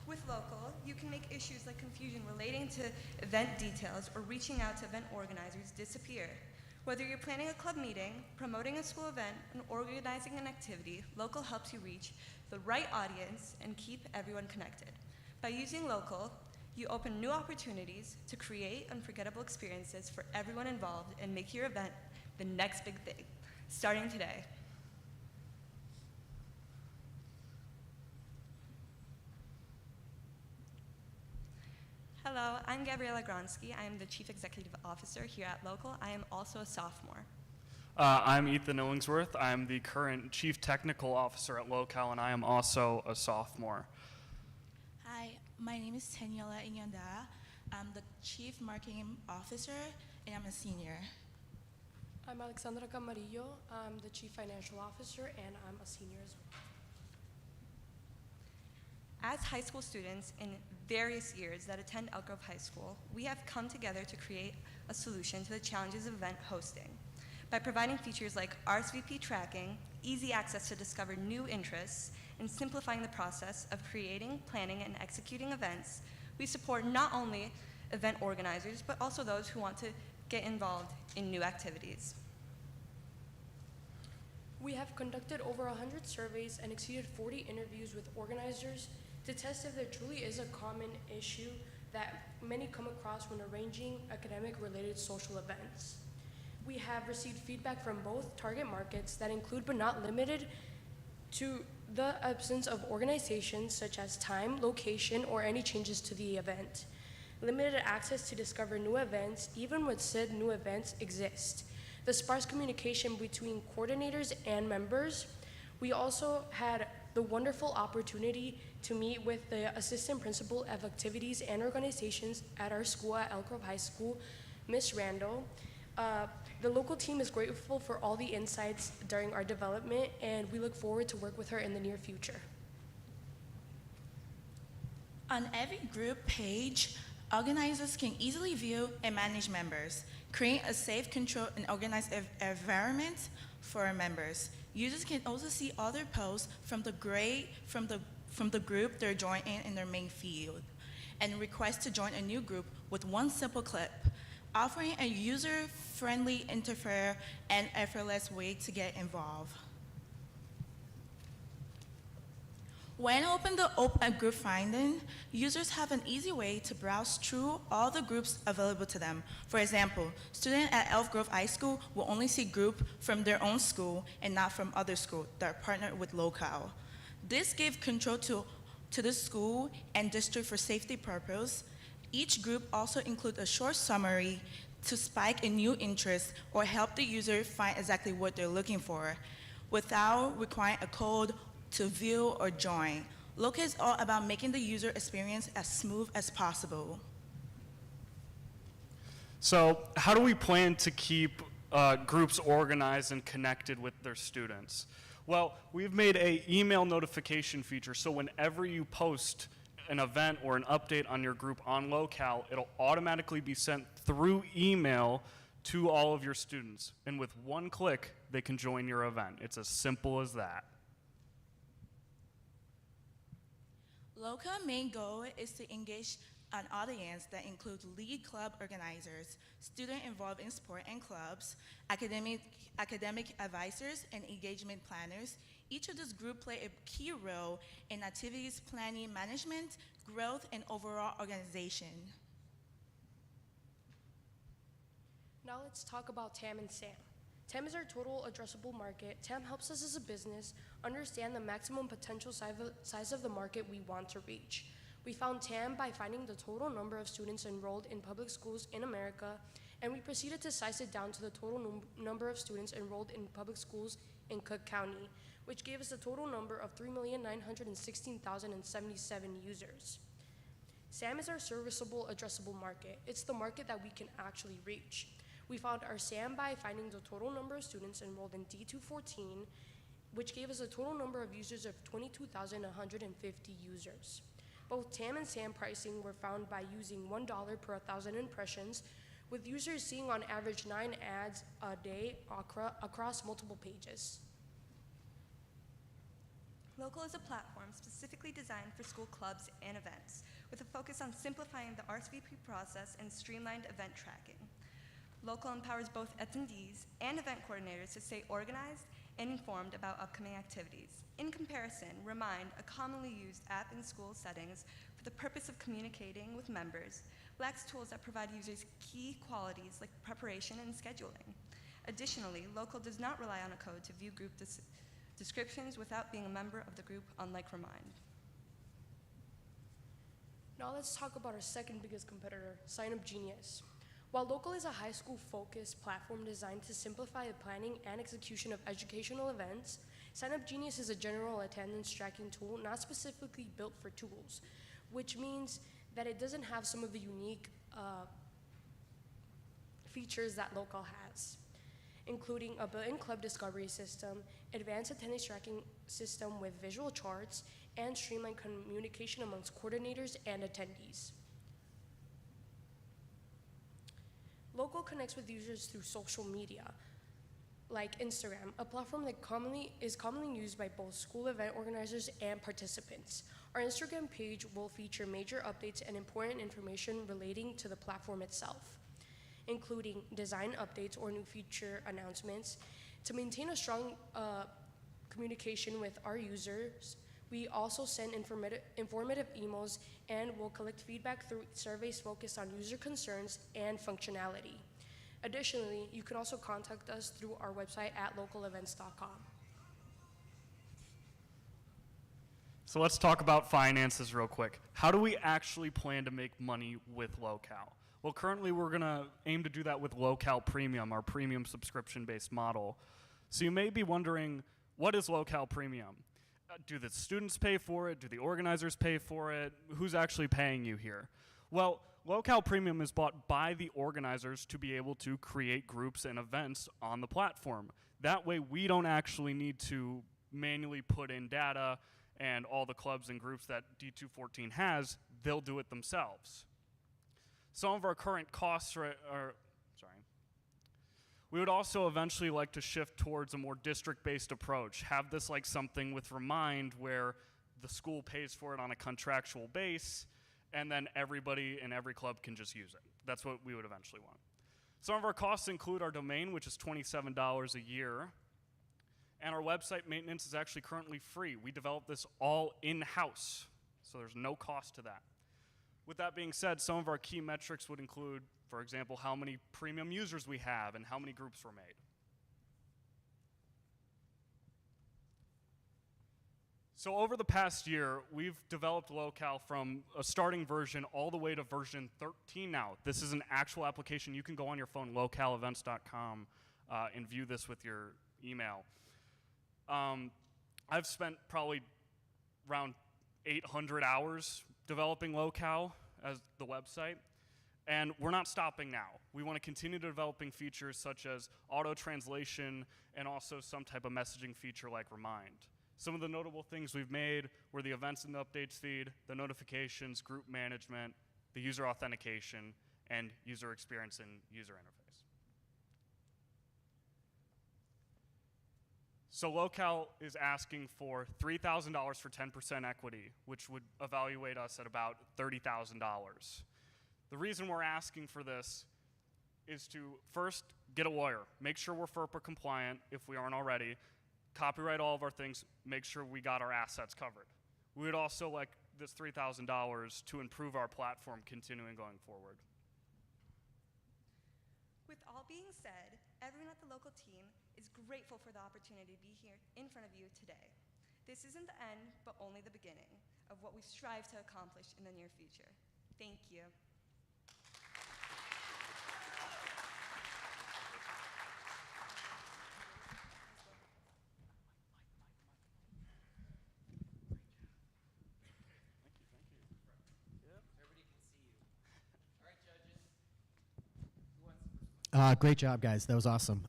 With Local, you can make issues like confusion relating to event details or reaching out to event organizers disappear. Whether you're planning a club meeting, promoting a school event, and organizing an activity, Local helps you reach the right audience and keep everyone connected. By using Local, you open new opportunities to create unforgettable experiences for everyone involved and make your event the next big thing, starting today. Hello, I'm Gabriela Gronsky. I am the Chief Executive Officer here at Local. I am also a sophomore. I'm Ethan Illingsworth. I'm the current Chief Technical Officer at Local, and I am also a sophomore. Hi, my name is Tenyola Inyanda. I'm the Chief Marketing Officer, and I'm a senior. I'm Alexandra Camarillo. I'm the Chief Financial Officer, and I'm a senior as well. As high school students in various years that attend Elk Grove High School, we have come together to create a solution to the challenges of event hosting. By providing features like RSVP tracking, easy access to discover new interests, and simplifying the process of creating, planning, and executing events, we support not only event organizers, but also those who want to get involved in new activities. We have conducted over 100 surveys and exceeded 40 interviews with organizers to test if there truly is a common issue that many come across when arranging academic-related social events. We have received feedback from both target markets that include but not limited to the absence of organizations such as time, location, or any changes to the event. Limited access to discover new events, even when said new events exist. The sparse communication between coordinators and members. We also had the wonderful opportunity to meet with the assistant principal of activities and organizations at our school at Elk Grove High School, Miss Randall. The local team is grateful for all the insights during our development, and we look forward to work with her in the near future. On every group page, organizers can easily view and manage members, create a safe, controlled, and organized environment for our members. Users can also see other posts from the group they're joined in their main field, and request to join a new group with one simple click, offering a user-friendly interface and effortless way to get involved. When open the Open Group Finding, users have an easy way to browse through all the groups available to them. For example, students at Elk Grove High School will only see groups from their own school and not from other schools that are partnered with Locale. This gives control to the school and district for safety purposes. Each group also includes a short summary to spike a new interest or help the user find exactly what they're looking for without requiring a code to view or join. Locale is all about making the user experience as smooth as possible. So how do we plan to keep groups organized and connected with their students? Well, we've made an email notification feature, so whenever you post an event or an update on your group on Locale, it'll automatically be sent through email to all of your students. And with one click, they can join your event. It's as simple as that. Locale's main goal is to engage an audience that includes lead club organizers, students involved in sport and clubs, academic advisors, and engagement planners. Each of these groups play a key role in activities planning, management, growth, and overall organization. Now let's talk about TAM and SAM. TAM is our total addressable market. TAM helps us as a business understand the maximum potential size of the market we want to reach. We found TAM by finding the total number of students enrolled in public schools in America, and we proceeded to size it down to the total number of students enrolled in public schools in Cook County, which gave us a total number of 3,916,077 users. SAM is our serviceable addressable market. It's the market that we can actually reach. We found our SAM by finding the total number of students enrolled in D214, which gave us a total number of users of 22,150 users. Both TAM and SAM pricing were found by using $1 per 1,000 impressions, with users seeing on average 9 ads a day across multiple pages. Local is a platform specifically designed for school clubs and events, with a focus on simplifying the RSVP process and streamlined event tracking. Local empowers both attendees and event coordinators to stay organized and informed about upcoming activities. In comparison, Remind, a commonly used app in school settings for the purpose of communicating with members, lacks tools that provide users key qualities like preparation and scheduling. Additionally, Local does not rely on a code to view group descriptions without being a member of the group, unlike Remind. Now let's talk about our second biggest competitor, Sign Up Genius. While Local is a high school-focused platform designed to simplify the planning and execution of educational events, Sign Up Genius is a general attendance tracking tool not specifically built for tools, which means that it doesn't have some of the unique features that Local has, including a built-in club discovery system, advanced attendance tracking system with visual charts, and streamlined communication amongst coordinators and attendees. Local connects with users through social media, like Instagram, a platform that is commonly used by both school event organizers and participants. Our Instagram page will feature major updates and important information relating to the platform itself, including design updates or new feature announcements. To maintain a strong communication with our users, we also send informative emails and will collect feedback through surveys focused on user concerns and functionality. Additionally, you can also contact us through our website at localevents.com. So let's talk about finances real quick. How do we actually plan to make money with Locale? Well, currently we're gonna aim to do that with Locale Premium, our premium subscription-based model. So you may be wondering, what is Locale Premium? do the students pay for it? Do the organizers pay for it? Who's actually paying you here? Well, Locale Premium is bought by the organizers to be able to create groups and events on the platform. That way we don't actually need to manually put in data, and all the clubs and groups that D214 has, they'll do it themselves. Some of our current costs we would also eventually like to shift towards a more district-based approach. Have this like something with Remind where the school pays for it on a contractual base, and then everybody in every club can just use it. That's what we would eventually want. Some of our costs include our domain, which is $27 a year, and our website maintenance is actually currently free. We developed this all in-house, so there's no cost to that. With that being said, some of our key metrics would include, for example, how many premium users we have and how many groups were made. So over the past year, we've developed Locale from a starting version all the way to version 13 now. This is an actual application. You can go on your phone, localeevents.com, and view this with your email. I've spent probably around 800 hours developing Locale as the website, and we're not stopping now. We want to continue developing features such as auto translation and also some type of messaging feature like Remind. Some of the notable things we've made were the events and the updates feed, the notifications, group management, the user authentication, and user experience and user interface. So Locale is asking for $3,000 for 10% equity, which would evaluate us at about $30,000. The reason we're asking for this is to first get a lawyer, make sure we're FERPA compliant if we aren't already, copyright all of our things, make sure we got our assets covered. We would also like this $3,000 to improve our platform continuing going forward. With all being said, everyone at the local team is grateful for the opportunity to be here in front of you today. This isn't the end, but only the beginning of what we strive to accomplish in the near future. Thank you. Great job, guys. That was awesome.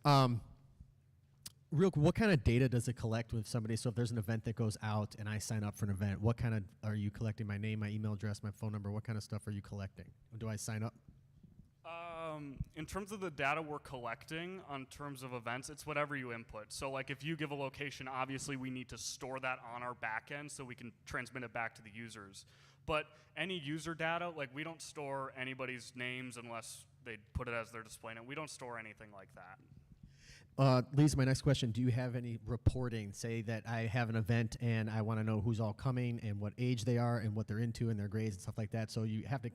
What kind of data does it collect with somebody? So if there's an event that goes out and I sign up for an event, what kind of, are you collecting my name, my email address, my phone number? What kind of stuff are you collecting? Do I sign up? In terms of the data we're collecting on terms of events, it's whatever you input. So like if you give a location, obviously we need to store that on our back end so we can transmit it back to the users. But any user data, like we don't store anybody's names unless they put it as they're displaying it. We don't store anything like that. Lisa, my next question, do you have any reporting? Say that I have an event and I want to know who's all coming and what age they are and what they're into and their grades and stuff like that. So you have to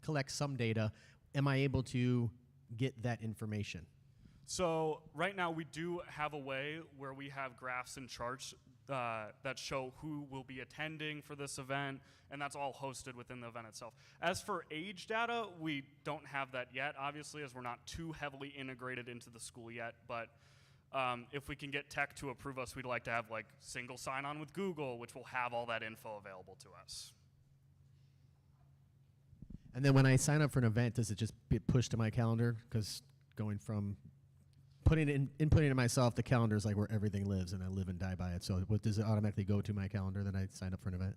collect some data. Am I able to get that information? So right now we do have a way where we have graphs and charts that show who will be attending for this event, and that's all hosted within the event itself. As for age data, we don't have that yet, obviously, as we're not too heavily integrated into the school yet, but if we can get tech to approve us, we'd like to have like single sign-on with Google, which will have all that info available to us. And then when I sign up for an event, does it just get pushed to my calendar? Because going from inputting it myself, the calendar is like where everything lives, and I live and die by it. So what, does it automatically go to my calendar that I signed up for an event?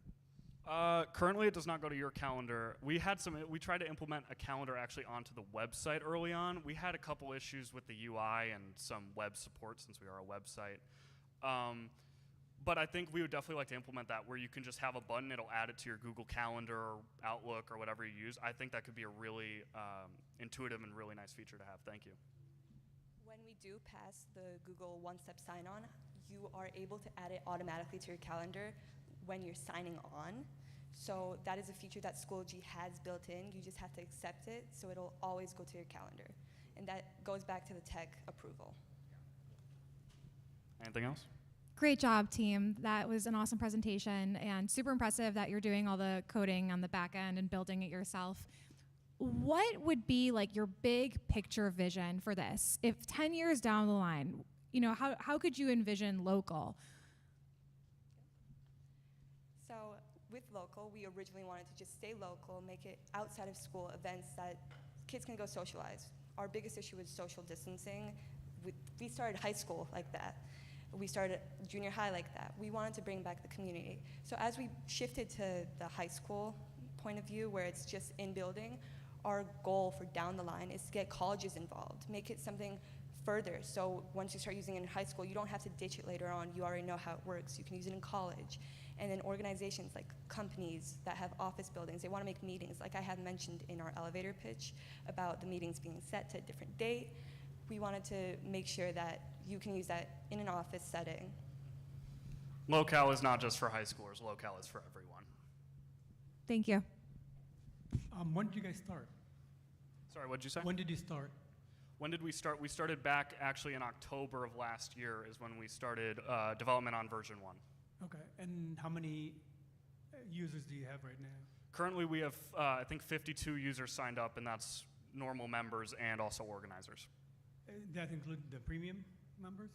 Currently, it does not go to your calendar. We tried to implement a calendar actually onto the website early on. We had a couple issues with the UI and some web support since we are a website. But I think we would definitely like to implement that where you can just have a button, it'll add it to your Google Calendar or Outlook or whatever you use. I think that could be a really intuitive and really nice feature to have. Thank you. When we do pass the Google one-step sign-on, you are able to add it automatically to your calendar when you're signing on. So that is a feature that Schoology has built in. You just have to accept it, so it'll always go to your calendar. And that goes back to the tech approval. Anything else? Great job, team. That was an awesome presentation and super impressive that you're doing all the coding on the back end and building it yourself. What would be like your big picture vision for this? If 10 years down the line, you know, how could you envision local? with local, we originally wanted to just stay local, make it outside of school events that kids can go socialize. Our biggest issue was social distancing. We started high school like that. We started junior high like that. We wanted to bring back the community. So as we shifted to the high school point of view, where it's just in building, our goal for down the line is to get colleges involved, make it something further. So once you start using it in high school, you don't have to ditch it later on. You already know how it works. You can use it in college. And then organizations like companies that have office buildings, they want to make meetings, like I had mentioned in our elevator pitch about the meetings being set to a different date. We wanted to make sure that you can use that in an office setting. Locale is not just for high schoolers. Locale is for everyone. Thank you. When did you guys start? Sorry, what did you say? When did you start? When did we start? We started back actually in October of last year is when we started development on version 1. Okay, and how many users do you have right now? Currently we have, I think 52 users signed up, and that's normal members and also organizers. That include the premium members?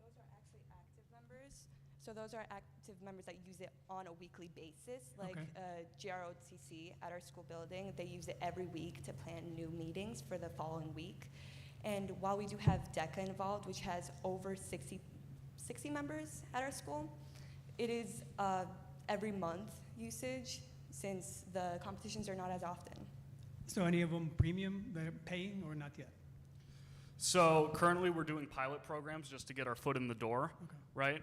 Those are actually active members. So those are active members that use it on a weekly basis, like GROTC at our school building. They use it every week to plan new meetings for the following week. And while we do have DECA involved, which has over 60 members at our school, it is every month usage since the competitions are not as often. So any of them premium, they're paying or not yet? So currently we're doing pilot programs just to get our foot in the door, right?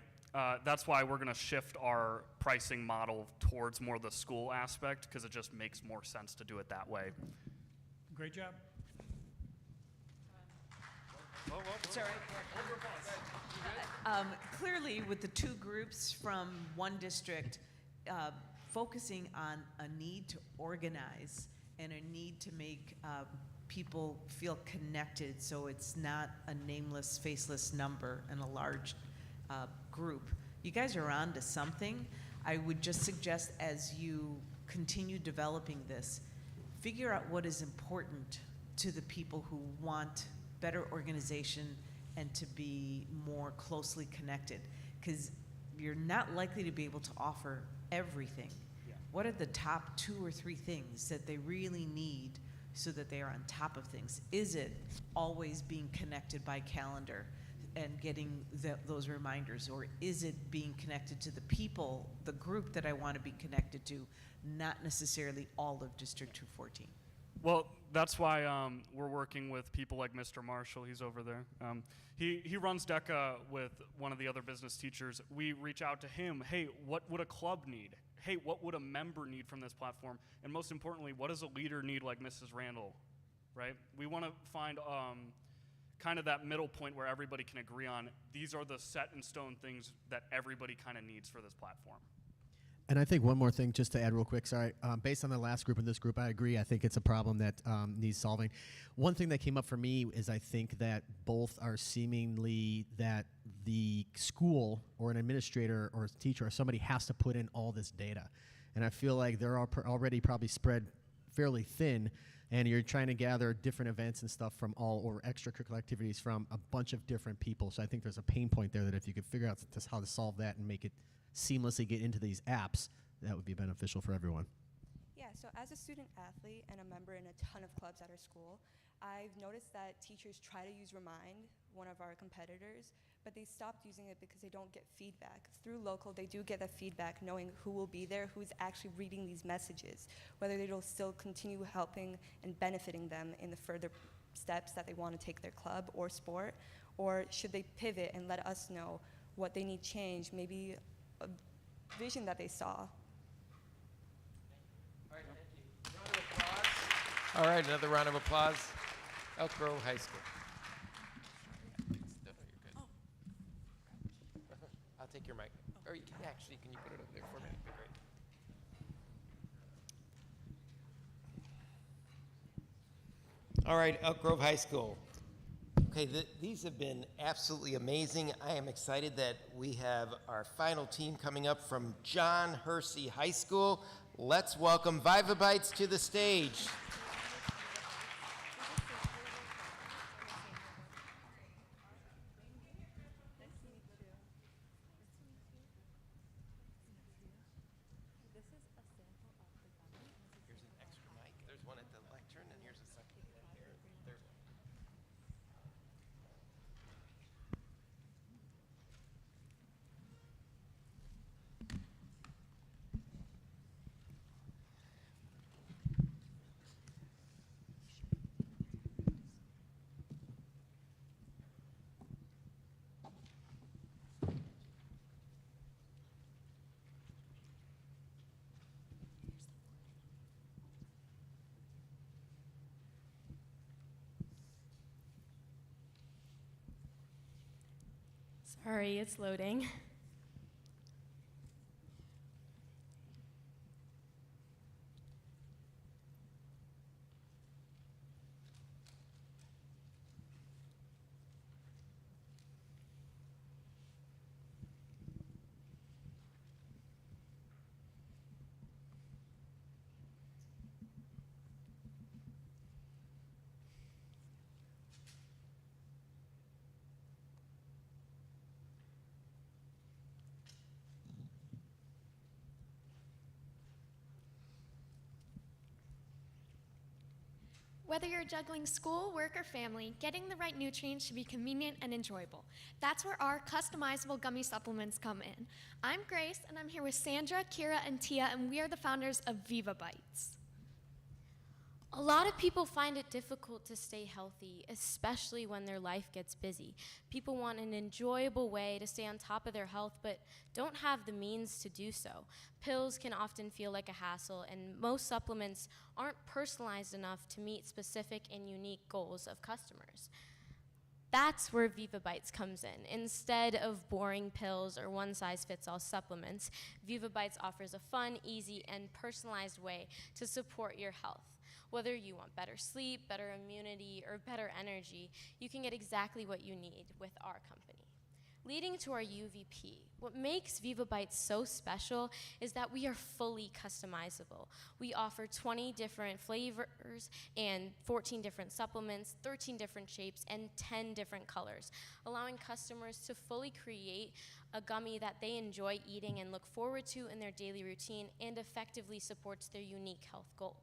That's why we're going to shift our pricing model towards more the school aspect, because it just makes more sense to do it that way. Great job. It's all right. Clearly, with the two groups from one district, focusing on a need to organize and a need to make people feel connected, so it's not a nameless, faceless number in a large group. You guys are on to something. I would just suggest, as you continue developing this, figure out what is important to the people who want better organization and to be more closely connected, because you're not likely to be able to offer everything. What are the top 2 or 3 things that they really need so that they are on top of things? Is it always being connected by calendar and getting those reminders, or is it being connected to the people, the group that I want to be connected to, not necessarily all of District 214? Well, that's why we're working with people like Mr. Marshall. He's over there. He runs DECA with one of the other business teachers. We reach out to him. Hey, what would a club need? Hey, what would a member need from this platform? And most importantly, what does a leader need like Mrs. Randall, right? We want to find kind of that middle point where everybody can agree on these are the set in stone things that everybody kind of needs for this platform. And I think one more thing, just to add real quick, sorry. Based on the last group and this group, I agree. I think it's a problem that needs solving. One thing that came up for me is I think that both are seemingly that the school or an administrator or a teacher or somebody has to put in all this data. And I feel like they're already probably spread fairly thin, and you're trying to gather different events and stuff from all, or extracurricular activities from a bunch of different people. So I think there's a pain point there that if you could figure out how to solve that and make it seamlessly get into these apps, that would be beneficial for everyone. Yeah, so as a student athlete and a member in a ton of clubs at our school, I've noticed that teachers try to use Remind, one of our competitors, but they stopped using it because they don't get feedback. Through local, they do get the feedback knowing who will be there, who's actually reading these messages, whether it'll still continue helping and benefiting them in the further steps that they want to take their club or sport, or should they pivot and let us know what they need change, maybe a vision that they saw. All right, another round of applause. Elk Grove High School. I'll take your mic. Or actually, can you put it up there for me? That'd be great. All right, Elk Grove High School. Okay, these have been absolutely amazing. I am excited that we have our final team coming up from John Hersey High School. Let's welcome Vivabites to the stage. Sorry, it's loading. Whether you're juggling school, work, or family, getting the right nutrients should be convenient and enjoyable. That's where our customizable gummy supplements come in. I'm Grace, and I'm here with Sandra, Kira, and Tia, and we are the founders of Viva Bites. A lot of people find it difficult to stay healthy, especially when their life gets busy. People want an enjoyable way to stay on top of their health, but don't have the means to do so. Pills can often feel like a hassle, and most supplements aren't personalized enough to meet specific and unique goals of customers. That's where Viva Bites comes in. Instead of boring pills or one-size-fits-all supplements, Viva Bites offers a fun, easy, and personalized way to support your health. Whether you want better sleep, better immunity, or better energy, you can get exactly what you need with our company. Leading to our UVP, what makes Viva Bites so special is that we are fully customizable. We offer 20 different flavors and 14 different supplements, 13 different shapes, and 10 different colors, allowing customers to fully create a gummy that they enjoy eating and look forward to in their daily routine and effectively supports their unique health goals.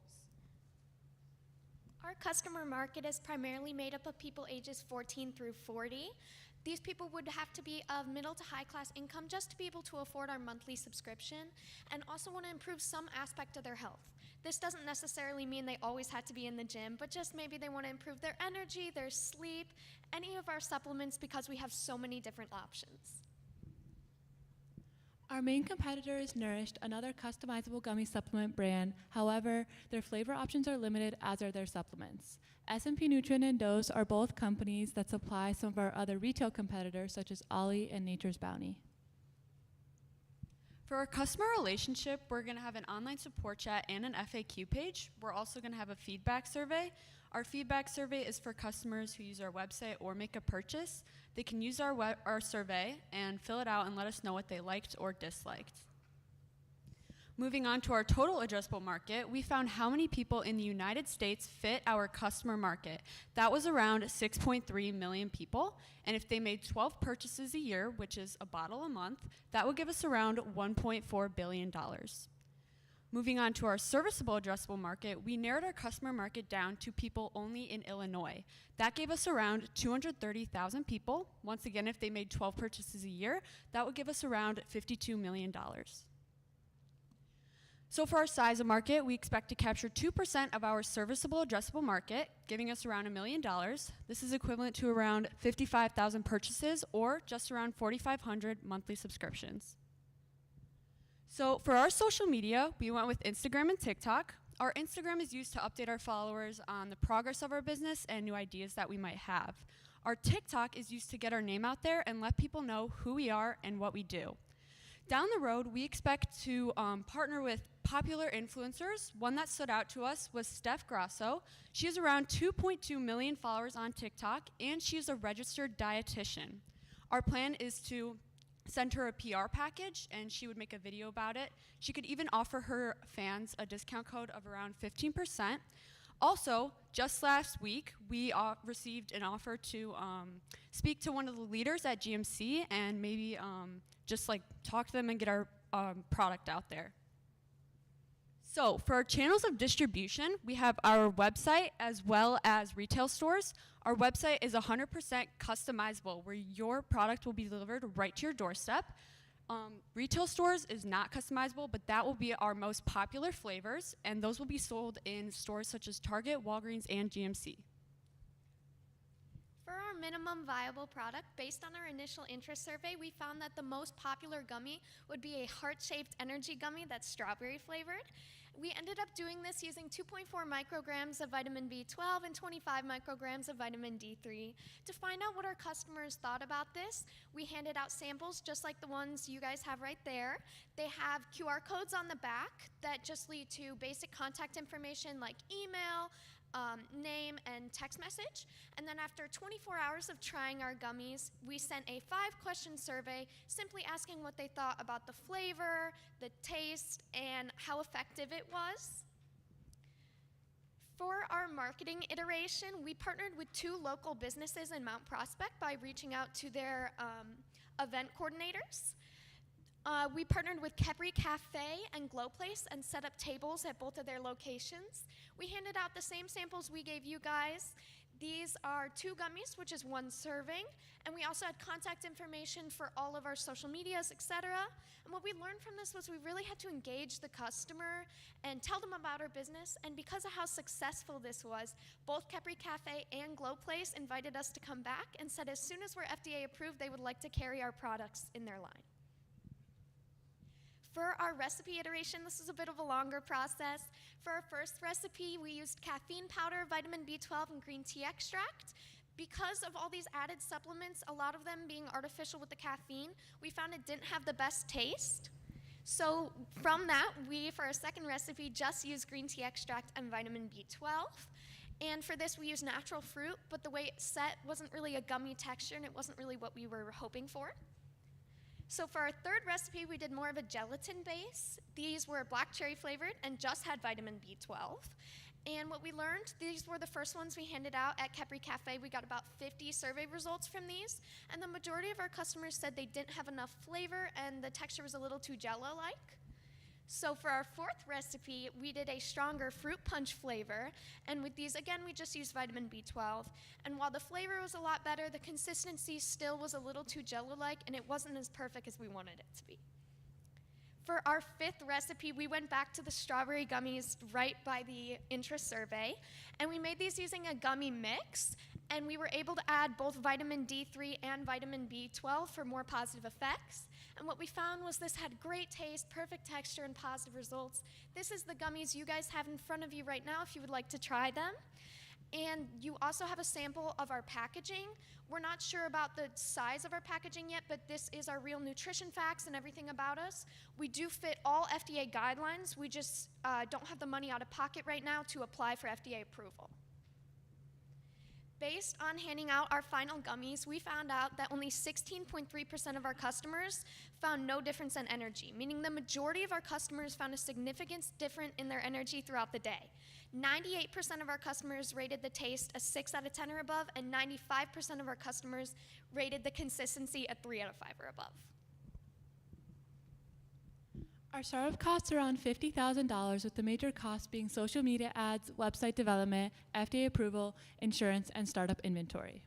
Our customer market is primarily made up of people ages 14 through 40. These people would have to be of middle to high class income just to be able to afford our monthly subscription and also want to improve some aspect of their health. This doesn't necessarily mean they always had to be in the gym, but just maybe they want to improve their energy, their sleep, any of our supplements because we have so many different options. Our main competitor is Nourished, another customizable gummy supplement brand. However, their flavor options are limited, as are their supplements. S&P Nutrient and Dose are both companies that supply some of our other retail competitors, such as Ollie and Nature's Bounty. For our customer relationship, we're going to have an online support chat and an FAQ page. We're also going to have a feedback survey. Our feedback survey is for customers who use our website or make a purchase. They can use our survey and fill it out and let us know what they liked or disliked. Moving on to our total addressable market, we found how many people in the United States fit our customer market. That was around 6.3 million people, and if they made 12 purchases a year, which is a bottle a month, that would give us around $1.4 billion. Moving on to our serviceable addressable market, we narrowed our customer market down to people only in Illinois. That gave us around 230,000 people. Once again, if they made 12 purchases a year, that would give us around $52 million. So for our size of market, we expect to capture 2% of our serviceable addressable market, giving us around $1 million. This is equivalent to around 55,000 purchases or just around 4,500 monthly subscriptions. So for our social media, we went with Instagram and TikTok. Our Instagram is used to update our followers on the progress of our business and new ideas that we might have. Our TikTok is used to get our name out there and let people know who we are and what we do. Down the road, we expect to partner with popular influencers. One that stood out to us was Steph Grasso. She has around 2.2 million followers on TikTok, and she's a registered dietitian. Our plan is to send her a PR package, and she would make a video about it. She could even offer her fans a discount code of around 15%. Also, just last week, we received an offer to speak to one of the leaders at GMC and maybe just like talk to them and get our product out there. So for our channels of distribution, we have our website as well as retail stores. Our website is 100% customizable, where your product will be delivered right to your doorstep. Retail stores is not customizable, but that will be our most popular flavors, and those will be sold in stores such as Target, Walgreens, and GMC. For our minimum viable product, based on our initial interest survey, we found that the most popular gummy would be a heart-shaped energy gummy that's strawberry flavored. We ended up doing this using 2.4 micrograms of vitamin B12 and 25 micrograms of vitamin D3. To find out what our customers thought about this, we handed out samples just like the ones you guys have right there. They have QR codes on the back that just lead to basic contact information like email, name, and text message. And then after 24 hours of trying our gummies, we sent a 5-question survey simply asking what they thought about the flavor, the taste, and how effective it was. For our marketing iteration, we partnered with 2 local businesses in Mount Prospect by reaching out to their event coordinators. We partnered with Capri Cafe and Glow Place and set up tables at both of their locations. We handed out the same samples we gave you guys. These are 2 gummies, which is 1 serving, and we also had contact information for all of our social medias, etc. And what we learned from this was we really had to engage the customer and tell them about our business, and because of how successful this was, both Capri Cafe and Glow Place invited us to come back and said as soon as we're FDA approved, they would like to carry our products in their line. For our recipe iteration, this is a bit of a longer process. For our first recipe, we used caffeine powder, vitamin B12, and green tea extract. Because of all these added supplements, a lot of them being artificial with the caffeine, we found it didn't have the best taste. So from that, we, for our second recipe, just used green tea extract and vitamin B12. And for this, we used natural fruit, but the way it set wasn't really a gummy texture, and it wasn't really what we were hoping for. So for our third recipe, we did more of a gelatin base. These were black cherry flavored and just had vitamin B12. And what we learned, these were the first ones we handed out at Capri Cafe. We got about 50 survey results from these, and the majority of our customers said they didn't have enough flavor and the texture was a little too jello-like. So for our fourth recipe, we did a stronger fruit punch flavor, and with these, again, we just used vitamin B12. And while the flavor was a lot better, the consistency still was a little too jello-like, and it wasn't as perfect as we wanted it to be. For our fifth recipe, we went back to the strawberry gummies right by the interest survey, and we made these using a gummy mix, and we were able to add both vitamin D3 and vitamin B12 for more positive effects. And what we found was this had great taste, perfect texture, and positive results. This is the gummies you guys have in front of you right now if you would like to try them. And you also have a sample of our packaging. We're not sure about the size of our packaging yet, but this is our real nutrition facts and everything about us. We do fit all FDA guidelines. We just don't have the money out of pocket right now to apply for FDA approval. Based on handing out our final gummies, we found out that only 16.3% of our customers found no difference in energy, meaning the majority of our customers found a significant difference in their energy throughout the day. 98% of our customers rated the taste a 6 out of 10 or above, and 95% of our customers rated the consistency a 3 out of 5 or above. Our startup costs are around $50,000, with the major costs being social media ads, website development, FDA approval, insurance, and startup inventory.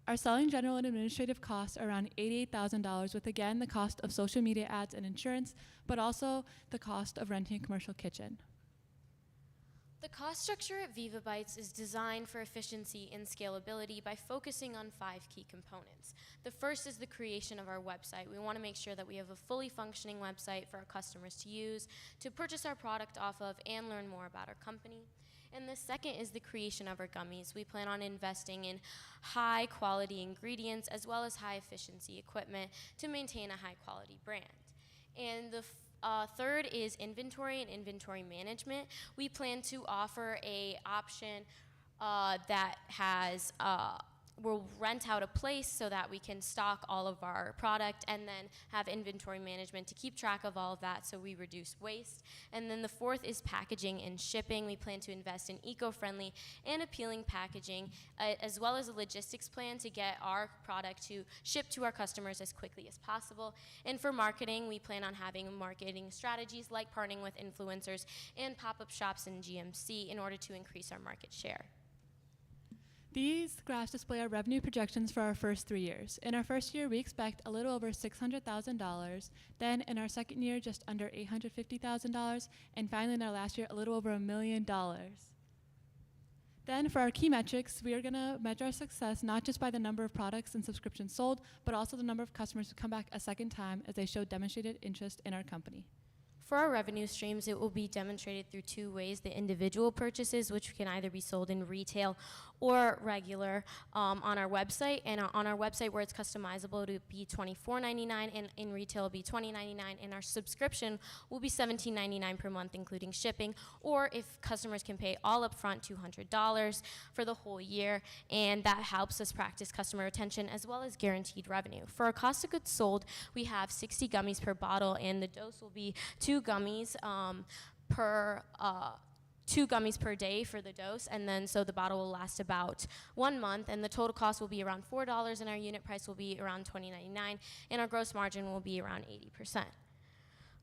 Our selling, general, and administrative costs are around $88,000, with again the cost of social media ads and insurance, but also the cost of renting a commercial kitchen. The cost structure at Viva Bites is designed for efficiency and scalability by focusing on 5 key components. The first is the creation of our website. We want to make sure that we have a fully functioning website for our customers to use, to purchase our product off of, and learn more about our company. And the second is the creation of our gummies. We plan on investing in high quality ingredients as well as high efficiency equipment to maintain a high quality brand. And the third is inventory and inventory management. We plan to offer a option that has we'll rent out a place so that we can stock all of our product and then have inventory management to keep track of all of that so we reduce waste. And then the fourth is packaging and shipping. We plan to invest in eco-friendly and appealing packaging as well as a logistics plan to get our product to ship to our customers as quickly as possible. And for marketing, we plan on having marketing strategies like partnering with influencers and pop-up shops in GMC in order to increase our market share. These graphs display our revenue projections for our first 3 years. In our first year, we expect a little over $600,000. Then in our second year, just under $850,000. And finally, in our last year, a little over $1 million. Then for our key metrics, we are going to measure our success not just by the number of products and subscriptions sold, but also the number of customers who come back a second time as they show demonstrated interest in our company. For our revenue streams, it will be demonstrated through two ways: the individual purchases, which can either be sold in retail or regular on our website. And on our website, where it's customizable, it will be $24.99, and in retail, it will be $20.99, and our subscription will be $17.99 per month, including shipping. Or if customers can pay all upfront, $200 for the whole year, and that helps us practice customer retention as well as guaranteed revenue. For our cost of goods sold, we have 60 gummies per bottle, and the dose will be 2 gummies per day for the dose, and then so the bottle will last about 1 month, and the total cost will be around $4, and our unit price will be around $20.99, and our gross margin will be around 80%.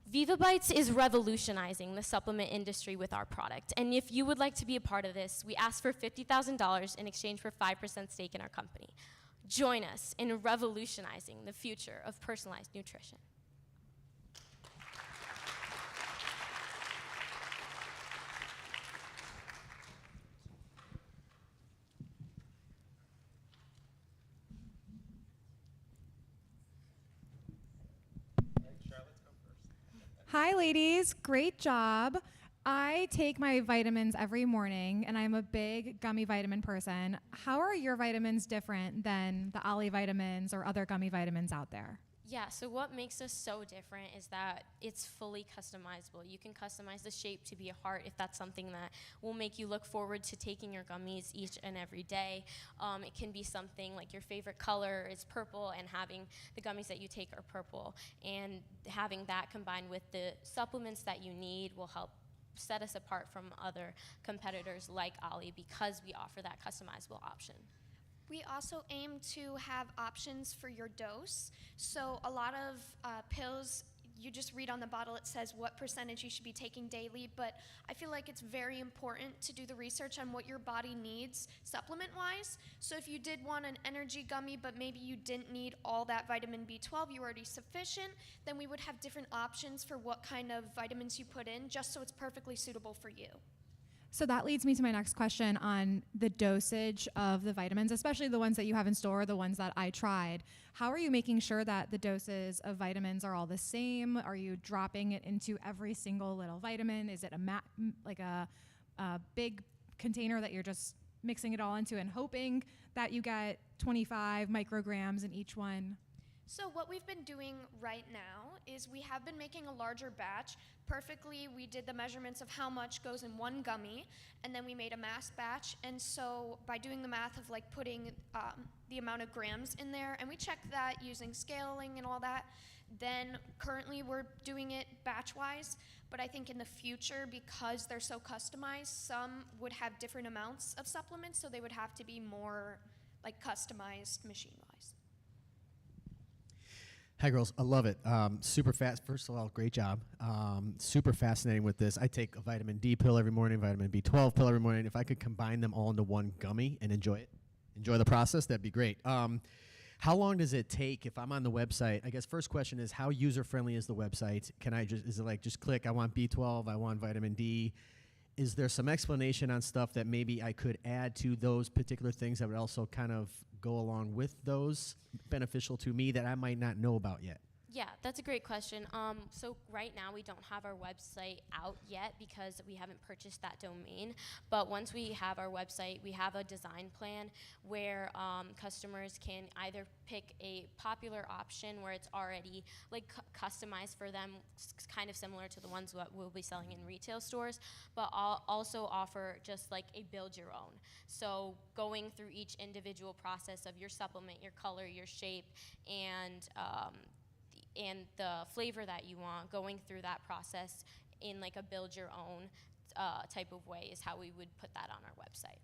Viva Bites is revolutionizing the supplement industry with our product, and if you would like to be a part of this, we ask for $50,000 in exchange for 5% stake in our company. Join us in revolutionizing the future of personalized nutrition. Hi, ladies. Great job. I take my vitamins every morning, and I'm a big gummy vitamin person. How are your vitamins different than the Ollie vitamins or other gummy vitamins out there? Yeah, so what makes us so different is that it's fully customizable. You can customize the shape to be a heart if that's something that will make you look forward to taking your gummies each and every day. It can be something like your favorite color is purple, and having the gummies that you take are purple. And having that combined with the supplements that you need will help set us apart from other competitors like Ollie, because we offer that customizable option. We also aim to have options for your dose. So a lot of pills, you just read on the bottle, it says what percentage you should be taking daily, but I feel like it's very important to do the research on what your body needs supplement-wise. So if you did want an energy gummy, but maybe you didn't need all that vitamin B12, you were already sufficient, then we would have different options for what kind of vitamins you put in, just so it's perfectly suitable for you. So that leads me to my next question on the dosage of the vitamins, especially the ones that you have in store, the ones that I tried. How are you making sure that the doses of vitamins are all the same? Are you dropping it into every single little vitamin? Is it a big container that you're just mixing it all into and hoping that you get 25 micrograms in each one? So what we've been doing right now is we have been making a larger batch. Perfectly, we did the measurements of how much goes in one gummy, and then we made a mass batch. And so by doing the math of like putting the amount of grams in there, and we checked that using scaling and all that, then currently we're doing it batch-wise. But I think in the future, because they're so customized, some would have different amounts of supplements, so they would have to be more like customized machine-wise. Hi, girls. I love it. Super fast. First of all, great job. Super fascinating with this. I take a vitamin D pill every morning, vitamin B12 pill every morning. If I could combine them all into one gummy and enjoy the process, that'd be great. How long does it take if I'm on the website? I guess first question is, how user-friendly is the website? Is it like just click, I want B12, I want vitamin D? Is there some explanation on stuff that maybe I could add to those particular things that would also kind of go along with those, beneficial to me, that I might not know about yet? Yeah, that's a great question. So right now we don't have our website out yet because we haven't purchased that domain. But once we have our website, we have a design plan where customers can either pick a popular option where it's already like customized for them, kind of similar to the ones that we'll be selling in retail stores, but I'll also offer just like a build your own. So going through each individual process of your supplement, your color, your shape, and the flavor that you want, going through that process in like a build your own type of way is how we would put that on our website.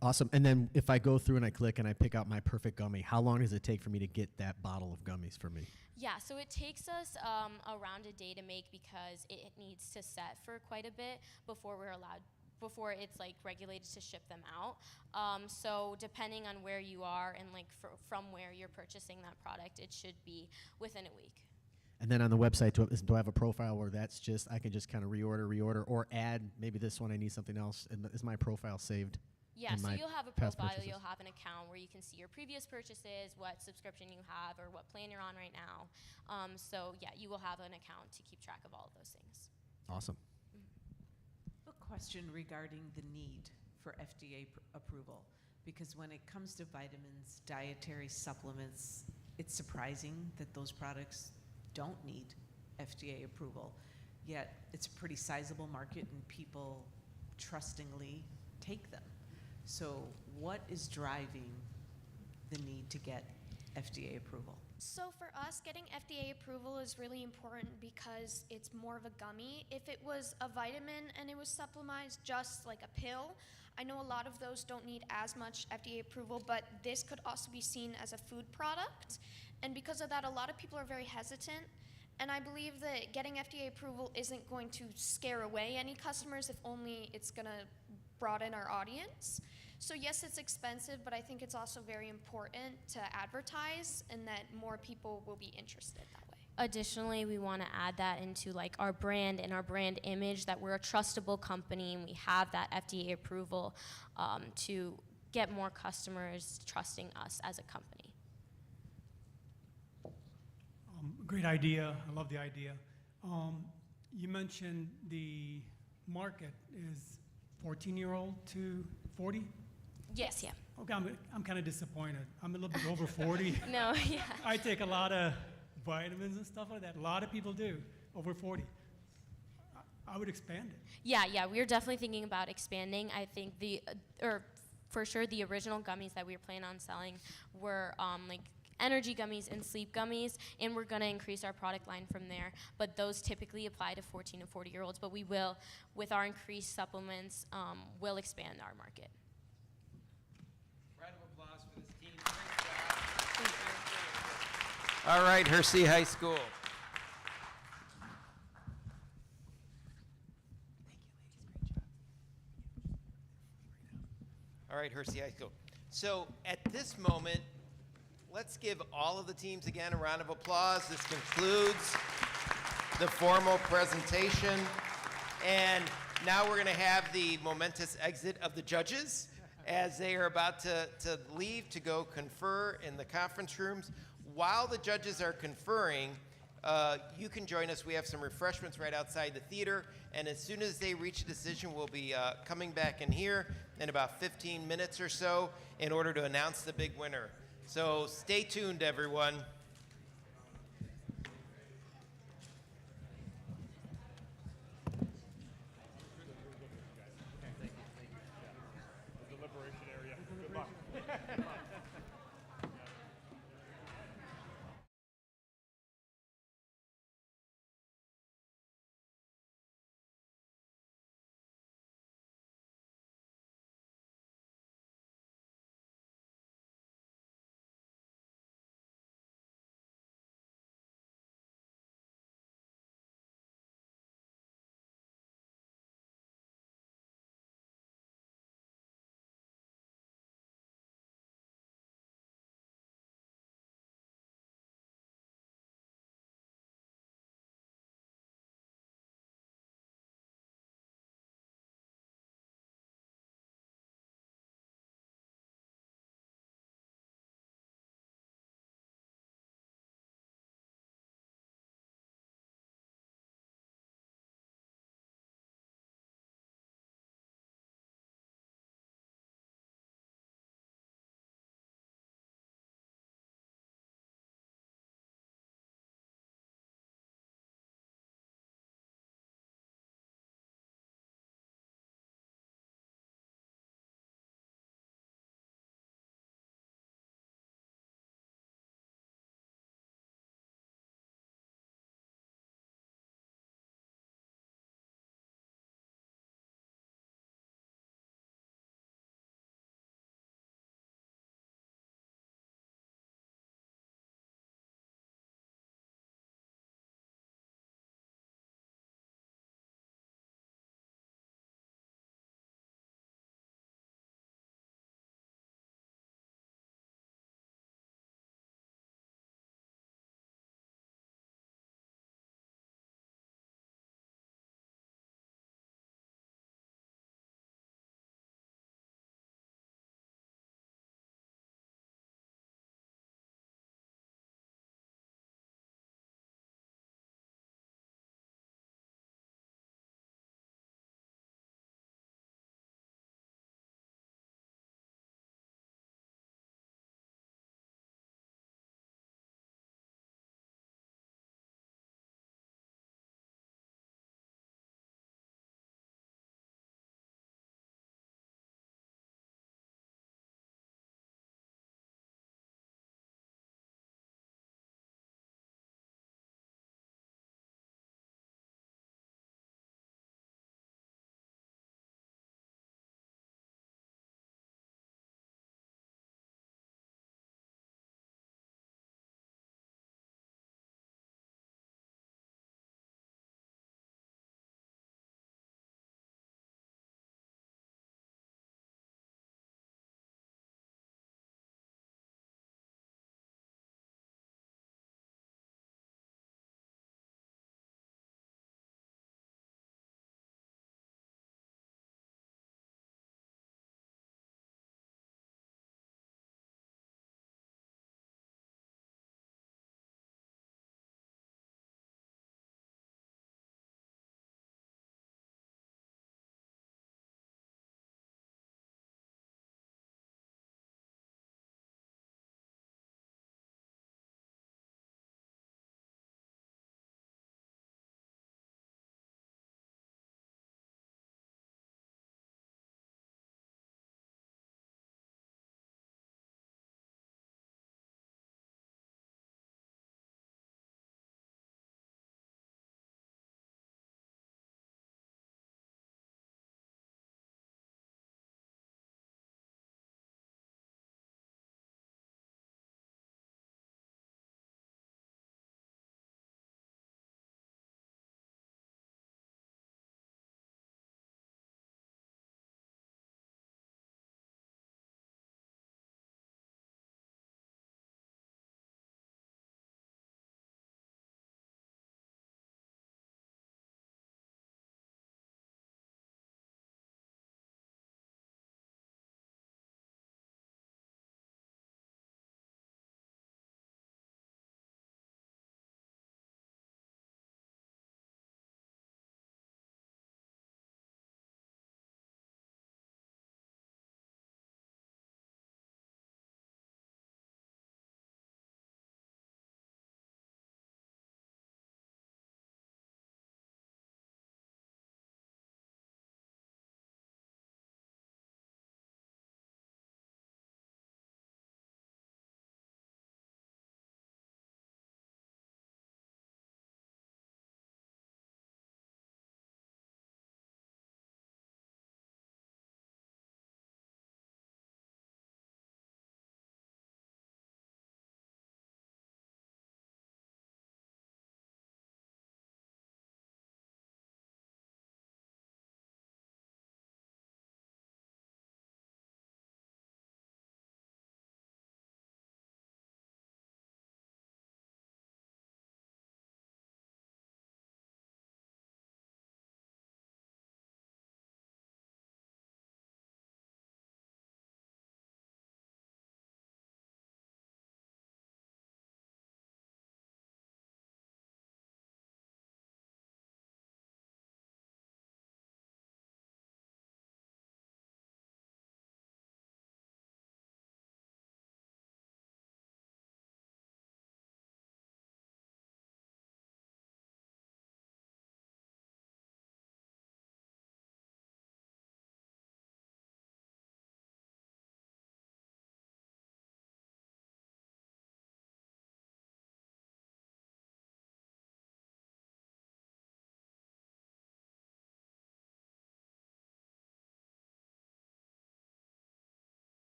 Awesome. And then if I go through and I click and I pick out my perfect gummy, how long does it take for me to get that bottle of gummies for me? Yeah, so it takes us around a day to make because it needs to set for quite a bit before it's like regulated to ship them out. So depending on where you are and like from where you're purchasing that product, it should be within a week. And then on the website, do I have a profile where that's just, I can just kind of reorder, or add maybe this one, I need something else, and is my profile saved? Yeah, in so my you'll have a past profile, purchases. you'll have an account where you can see your previous purchases, what subscription you have, or what plan you're on right now. So yeah, you will have an account to keep track of all of those things. Awesome. A question regarding the need for FDA approval, because when it comes to vitamins, dietary supplements, it's surprising that those products don't need FDA approval, yet it's a pretty sizable market and people trustingly take them. So what is driving the need to get FDA approval? So for us, getting FDA approval is really important because it's more of a gummy. If it was a vitamin and it was supplemented just like a pill, I know a lot of those don't need as much FDA approval, but this could also be seen as a food product. And because of that, a lot of people are very hesitant. And I believe that getting FDA approval isn't going to scare away any customers, if only it's going to broaden our audience. So yes, it's expensive, but I think it's also very important to advertise and that more people will be interested that way. Additionally, we want to add that into like our brand and our brand image, that we're a trustable company and we have that FDA approval to get more customers trusting us as a company. Great idea. I love the idea. You mentioned the market is 14-year-old to 40? Yes, yeah. Okay, I'm kind of disappointed. I'm a little bit over 40. No, yeah. I take a lot of vitamins and stuff like that. A lot of people do, over 40. I would expand it. Yeah, we're definitely thinking about expanding. I think for sure the original gummies that we were planning on selling were like energy gummies and sleep gummies, and we're going to increase our product line from there. But those typically apply to 14 to 40-year-olds, but we will, with our increased supplements, will expand our market. Round of applause for this team. Great job. All right, Hersey High School. All right, Hersey High School. So at this moment, let's give all of the teams again a round of applause. This concludes the formal presentation. And now we're going to have the momentous exit of the judges as they are about to leave to go confer in the conference rooms. While the judges are conferring, you can join us. We have some refreshments right outside the theater. And as soon as they reach a decision, we'll be coming back in here in about 15 minutes or so in order to announce the big winner. So stay tuned, everyone. Deliberation area. Good luck.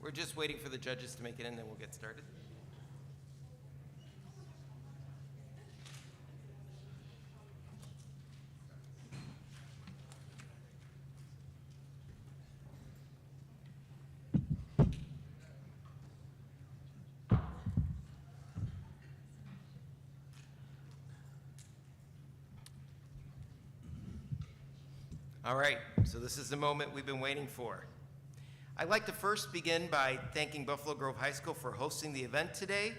We're just waiting for the judges to make it in, then we'll get started. All right, so this is the moment we've been waiting for. I'd like to first begin by thanking Buffalo Grove High School for hosting the event today,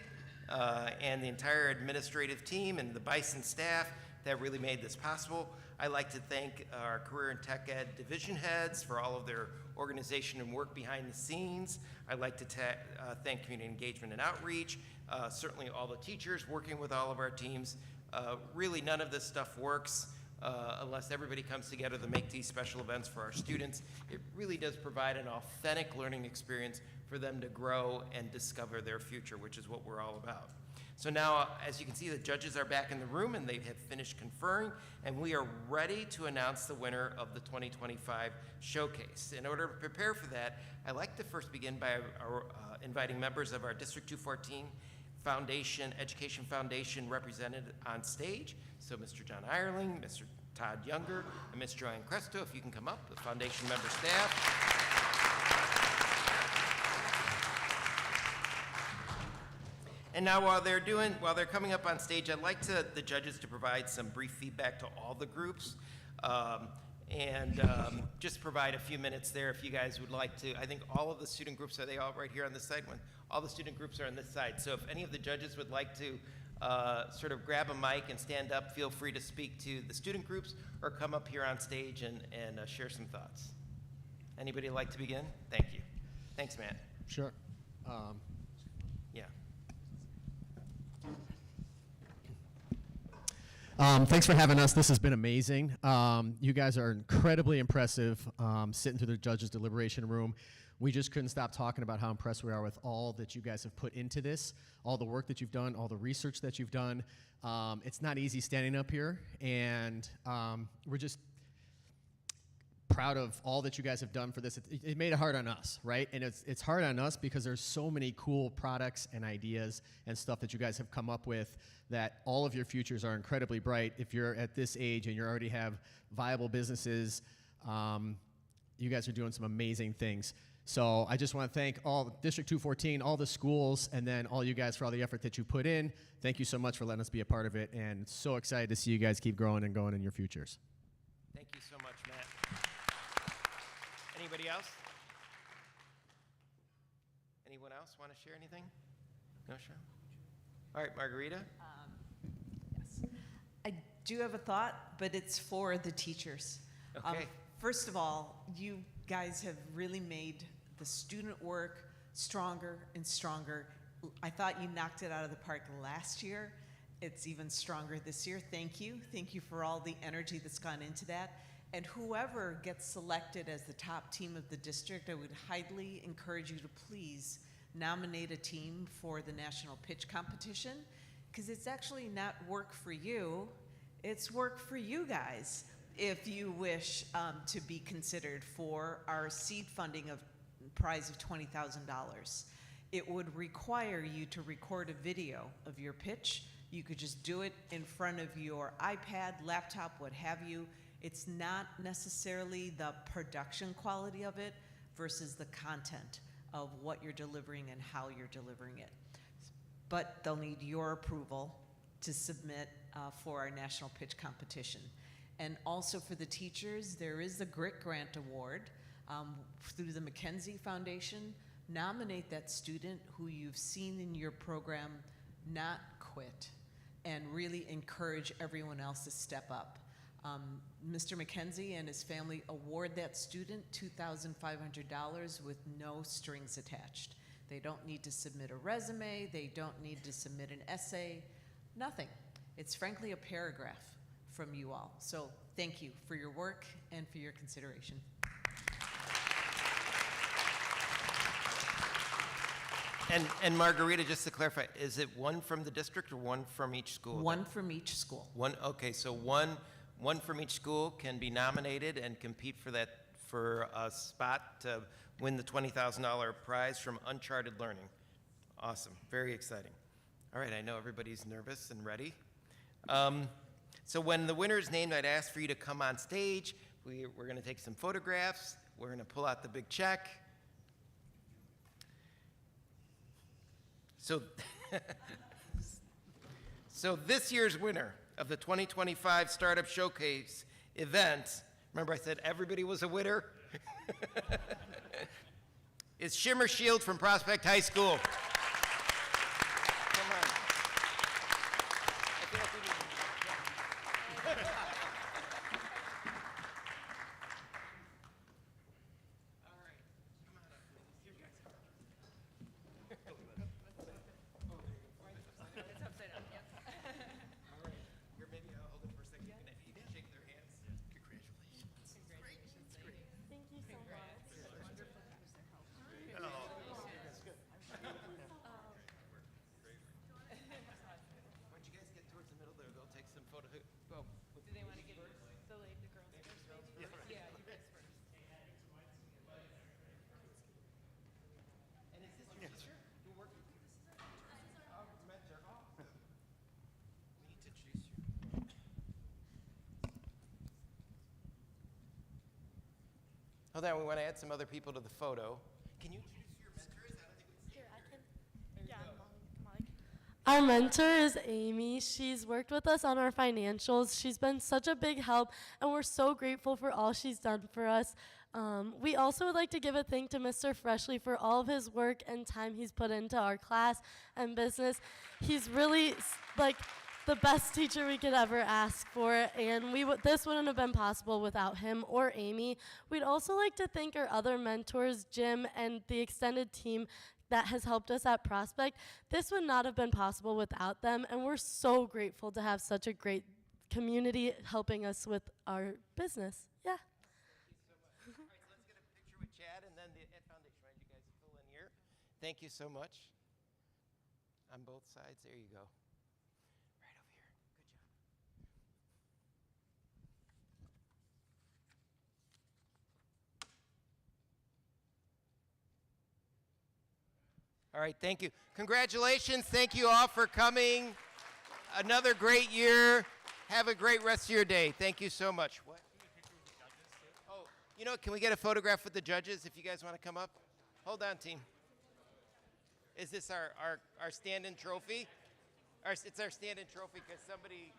and the entire administrative team and the Bison staff that really made this possible. I'd like to thank our career and tech ed division heads for all of their organization and work behind the scenes. I'd like to thank community engagement and outreach, certainly all the teachers working with all of our teams. Really, none of this stuff works unless everybody comes together to make these special events for our students. It really does provide an authentic learning experience for them to grow and discover their future, which is what we're all about. So now, as you can see, the judges are back in the room and they have finished conferring, and we are ready to announce the winner of the 2025 showcase. In order to prepare for that, I'd like to first begin by inviting members of our District 214 Foundation, Education Foundation represented on stage. So Mr. John Ireling, Mr. Todd Younger, and Ms. Joanne Cresto, if you can come up, the foundation member staff. And now while they're coming up on stage, I'd like the judges to provide some brief feedback to all the groups. Just provide a few minutes there if you guys would like to. I think all of the student groups, are they all right here on this side? All the student groups are on this side. So if any of the judges would like to sort of grab a mic and stand up, feel free to speak to the student groups or come up here on stage and share some thoughts. Anybody like to begin? Thank you. Thanks, Matt. Sure. Yeah. Thanks for having us. This has been amazing. You guys are incredibly impressive sitting through the judges' deliberation room. We just couldn't stop talking about how impressed we are with all that you guys have put into this, all the work that you've done, all the research that you've done. It's not easy standing up here, and we're just proud of all that you guys have done for this. It made it hard on us, right? And it's hard on us because there's so many cool products and ideas and stuff that you guys have come up with that all of your futures are incredibly bright. If you're at this age and you already have viable businesses, you guys are doing some amazing things. So I just want to thank all District 214, all the schools, and then all you guys for all the effort that you put in. Thank you so much for letting us be a part of it, and so excited to see you guys keep growing and going in your futures. Thank you so much, Matt. Anybody else? Anyone else want to share anything? No, sure. All right, Margarita. Yes. I do have a thought, but it's for the teachers. Okay. First of all, you guys have really made the student work stronger and stronger. I thought you knocked it out of the park last year. It's even stronger this year. Thank you. Thank you for all the energy that's gone into that. And whoever gets selected as the top team of the district, I would highly encourage you to please nominate a team for the national pitch competition, because it's actually not work for you, it's work for you guys if you wish to be considered for our seed funding of prize of $20,000. It would require you to record a video of your pitch. You could just do it in front of your iPad, laptop, what have you. It's not necessarily the production quality of it versus the content of what you're delivering and how you're delivering it. But they'll need your approval to submit for our national pitch competition. And also for the teachers, there is the Grit Grant Award through the McKenzie Foundation. Nominate that student who you've seen in your program not quit, and really encourage everyone else to step up. Mr. McKenzie and his family award that student $2,500 with no strings attached. They don't need to submit a resume, they don't need to submit an essay, nothing. It's frankly a paragraph from you all. So thank you for your work and for your consideration. And Margarita, just to clarify, is it one from the district or one from each school? One from each school. One, okay, so one from each school can be nominated and compete for a spot to win the $20,000 prize from Uncharted Learning. Awesome, very exciting. All right, I know everybody's nervous and ready. So when the winner is named, I'd ask for you to come on stage. We're going to take some photographs. We're going to pull out the big check. So, so this year's winner of the 2025 Startup Showcase event, remember I said everybody was a winner? Is Shimmer Shield from Prospect High School. Come on. I feel like we need All right, come on up, please. You guys are. It's upside down, yep. All right, here, maybe I'll hold it for a second. You can shake their hands. Congratulations. Congratulations. Great. Thank you so much. Wonderful to use their help. That's good. Why don't you guys get towards the middle there? They'll take some photo. Oh, Do they want to get the girls first? Maybe? Yeah, you guys first. And is this your teacher? Who worked with you? Oh, it's mentor. Oh. We need to introduce you. Hold on, we want to add some other people to the photo. Can you introduce your mentors? I don't think we've seen. Here, I can. There you go. Our mentor is Amy. She's worked with us on our financials. She's been such a big help, and we're so grateful for all she's done for us. We also would like to give a thank to Mr. Freshley for all of his work and time he's put into our class and business. He's really like the best teacher we could ever ask for, and this wouldn't have been possible without him or Amy. We'd also like to thank our other mentors, Jim, and the extended team that has helped us at Prospect. This would not have been possible without them, and we're so grateful to have such a great community helping us with our business. Yeah. Thank you so much. All right, so let's get a picture with Chad and then the Ed Foundation. Right, you guys fill in here. Thank you so much. On both sides, there you go. Right over here. Good job. All right, thank you. Congratulations. Thank you all for coming. Another great year. Have a great rest of your day. Thank you so much. What? Oh, you know, can we get a photograph with the judges if you guys want to come up? Hold on, team. Is this our stand-in trophy? It's our stand-in trophy because somebody